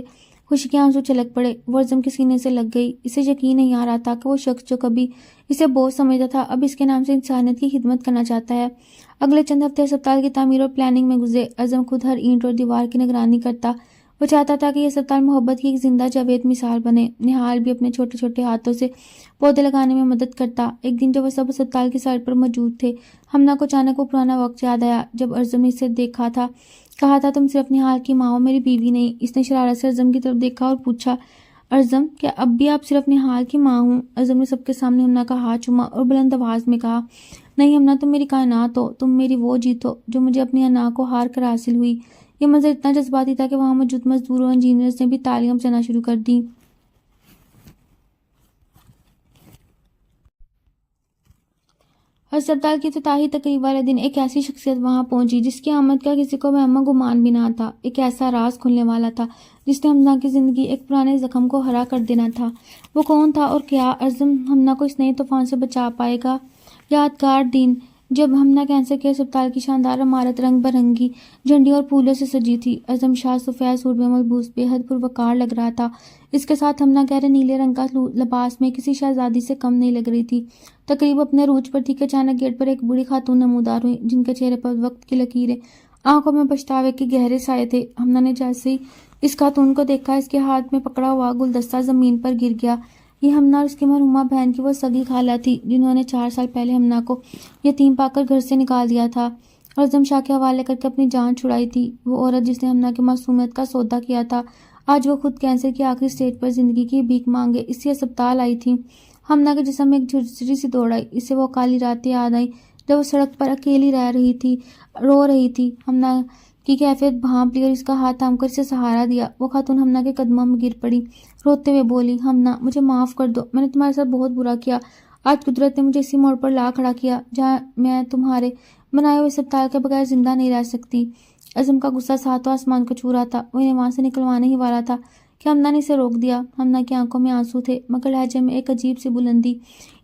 خوشی کے آنسو چھلک پڑے۔ وہ اعظم کے سینے سے لگ گئی۔ اسے یقین نہیں آ رہا تھا کہ وہ شخص جو کبھی اسے بوجھ سمجھتا تھا اب اس کے نام سے انسانیت کی خدمت کرنا چاہتا ہے۔ اگلے چند ہفتے اسپتال کی تعمیر اور پلاننگ میں گزرے۔ اعظم خود ہر اینٹ اور دیوار کی نگرانی کرتا۔ وہ چاہتا تھا کہ یہ اسپتال محبت کی ایک زندہ جاوید مثال بنے۔ نہال بھی اپنے چھوٹے چھوٹے ہاتھوں سے پودے لگانے میں مدد کرتا۔ ایک دن جب وہ سب اسپتال کی سائٹ پر موجود تھے، ہمنا کو اچانک وہ پرانا وقت یاد آیا جب اعظم نے اسے دیکھا تھا، کہا تھا تم صرف نہال کی ماں ہو، میری بیوی نہیں۔ اس نے شرارت سے اعظم کی طرف دیکھا اور پوچھا، اعظم کیا اب بھی آپ صرف نہال کی ماں ہوں؟ اعظم نے سب کے سامنے ہمنا کا ہاتھ چوما اور بلند آواز میں کہا، نہیں ہمنا، تم میری کائنات ہو، تم میری وہ جیت ہو جو مجھے اپنی انا کو ہار کر حاصل ہوئی۔ یہ منظر اتنا جذباتی تھا کہ وہاں موجود مزدوروں اور انجینئرز نے بھی تالیاں بجانا شروع کر دیں۔ اسپتال کی افتتاحی تقریب والے دن ایک ایسی شخصیت وہاں پہنچی جس کی آمد کا کسی کو وہم و گمان بھی نہ تھا۔ ایک ایسا راز کھلنے والا تھا جس نے ہمنا کی زندگی ایک پرانے زخم کو ہرا کر دینا تھا۔ وہ کون تھا اور کیا اعظم ہمنا کو اس نئے طوفان سے بچا پائے گا؟ یادگار دن جب ہمنا کینسر کے اسپتال کی شاندار عمارت رنگ برنگی جھنڈیوں اور پھولوں سے سجی تھی۔ اعظم شاہ سفید سوٹ میں ملبوس بے حد پروقار لگ رہا تھا۔ اس کے ساتھ ہمنا گہرے نیلے رنگ کا لباس میں کسی شہزادی سے کم نہیں لگ رہی تھی۔ تقریب اپنے عروج پر تھی کہ اچانک گیٹ پر ایک بوڑھی خاتون نمودار ہوئی جن کے چہرے پر وقت کی لکیریں، آنکھوں میں پچھتاوے کے گہرے سائے تھے۔ ہمنا نے جیسے ہی اس خاتون کو دیکھا، اس کے ہاتھ میں پکڑا ہوا گلدستہ زمین پر گر گیا۔ یہ ہمنا اور اس کی مرحومہ بہن کی وہ سگی خالہ تھی جنہوں نے 4 سال پہلے ہمنا کو یتیم پا کر گھر سے نکال دیا تھا اور اعظم شاہ کے حوالے کر کے اپنی جان چھڑائی تھی۔ وہ عورت جس نے ہمنا کی معصومیت کا سودا کیا تھا، آج وہ خود کینسر کی آخری سٹیج پر زندگی کی بھیک مانگے اسی اسپتال آئی تھی۔ ہمنا کے جسم میں ایک جھرجھری سی دوڑ آئی۔ اسے وہ کالی راتیں یاد آئیں جب وہ سڑک پر اکیلی رو رہی تھی۔ ہمنا کی کیفیت بھانپ لی اور اس کا ہاتھ تھام کر اسے سہارا دیا۔ وہ خاتون ہمنا کے قدموں میں گر پڑی، روتے ہوئے بولی، ہمنا مجھے معاف کر دو، میں نے تمہارے ساتھ بہت برا کیا۔ آج قدرت نے مجھے اسی موڑ پر لا کھڑا کیا جہاں میں تمہارے بنائے ہوئے اسپتال کے بغیر زندہ نہیں رہ سکتی۔ اعظم کا غصہ ساتوں آسمان کو چھو رہا تھا۔ وہ انہیں وہاں سے نکلوانے ہی والا تھا کہ ہمنا نے اسے روک دیا۔ ہمنا کی آنکھوں میں آنسو تھے مگر لہجے میں ایک عجیب سی بلندی۔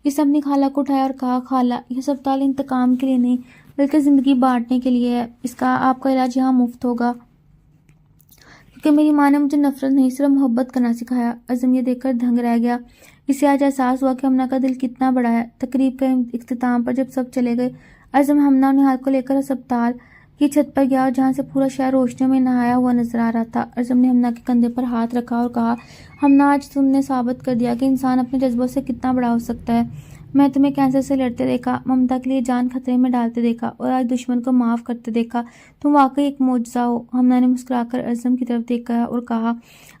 اس نے اپنی خالہ کو اٹھایا اور کہا، خالہ یہ اسپتال انتقام کے لیے نہیں بلکہ زندگی بانٹنے کے لیے ہے۔ اس کا آپ کا علاج یہاں مفت ہوگا کیونکہ میری ماں نے مجھے نفرت نہیں صرف محبت کرنا سکھایا۔ اعظم یہ دیکھ کر دھنگ رہ گیا۔ اسے آج احساس ہوا کہ ہمنا کا دل کتنا بڑا ہے۔ تقریب کے اختتام پر جب سب چلے گئے، اعظم ہمنا اور نہال کو لے کر اسپتال کی چھت پر گیا اور جہاں سے پورا شہر روشنیوں میں نہایا ہوا نظر آ رہا تھا۔ اعظم نے ہمنا کے کندھے پر ہاتھ رکھا اور کہا، ہمنا آج تم نے ثابت کر دیا کہ انسان اپنے جذبوں سے کتنا بڑا ہو سکتا ہے۔ میں تمہیں کینسر سے لڑتے دیکھا، ممتا کے لیے جان خطرے میں ڈالتے دیکھا اور آج دشمن کو معاف کرتے دیکھا۔ تم واقعی ایک معجزہ ہو۔ ہمنا نے مسکرا کر اعظم کی طرف دیکھا اور کہا،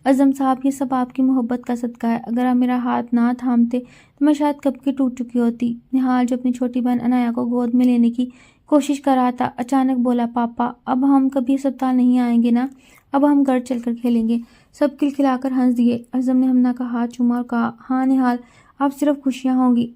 اعظم صاحب یہ سب آپ کی محبت کا صدقہ ہے۔ اگر آپ میرا ہاتھ نہ تھامتے تو میں شاید کب کی ٹوٹ چکی ہوتی۔ نہال جو اپنی چھوٹی بہن عنایا کو گود میں لینے کی کوشش کر رہا تھا اچانک بولا، پاپا اب ہم کبھی اسپتال نہیں آئیں گے نا، اب ہم گھر چل کر کھیلیں گے۔ سب کھلکھلا کر ہنس دیے۔ اعظم نے ہمنا کا ہاتھ چوما اور کہا، ہاں نہال، اب صرف خوشیاں ہوں گی۔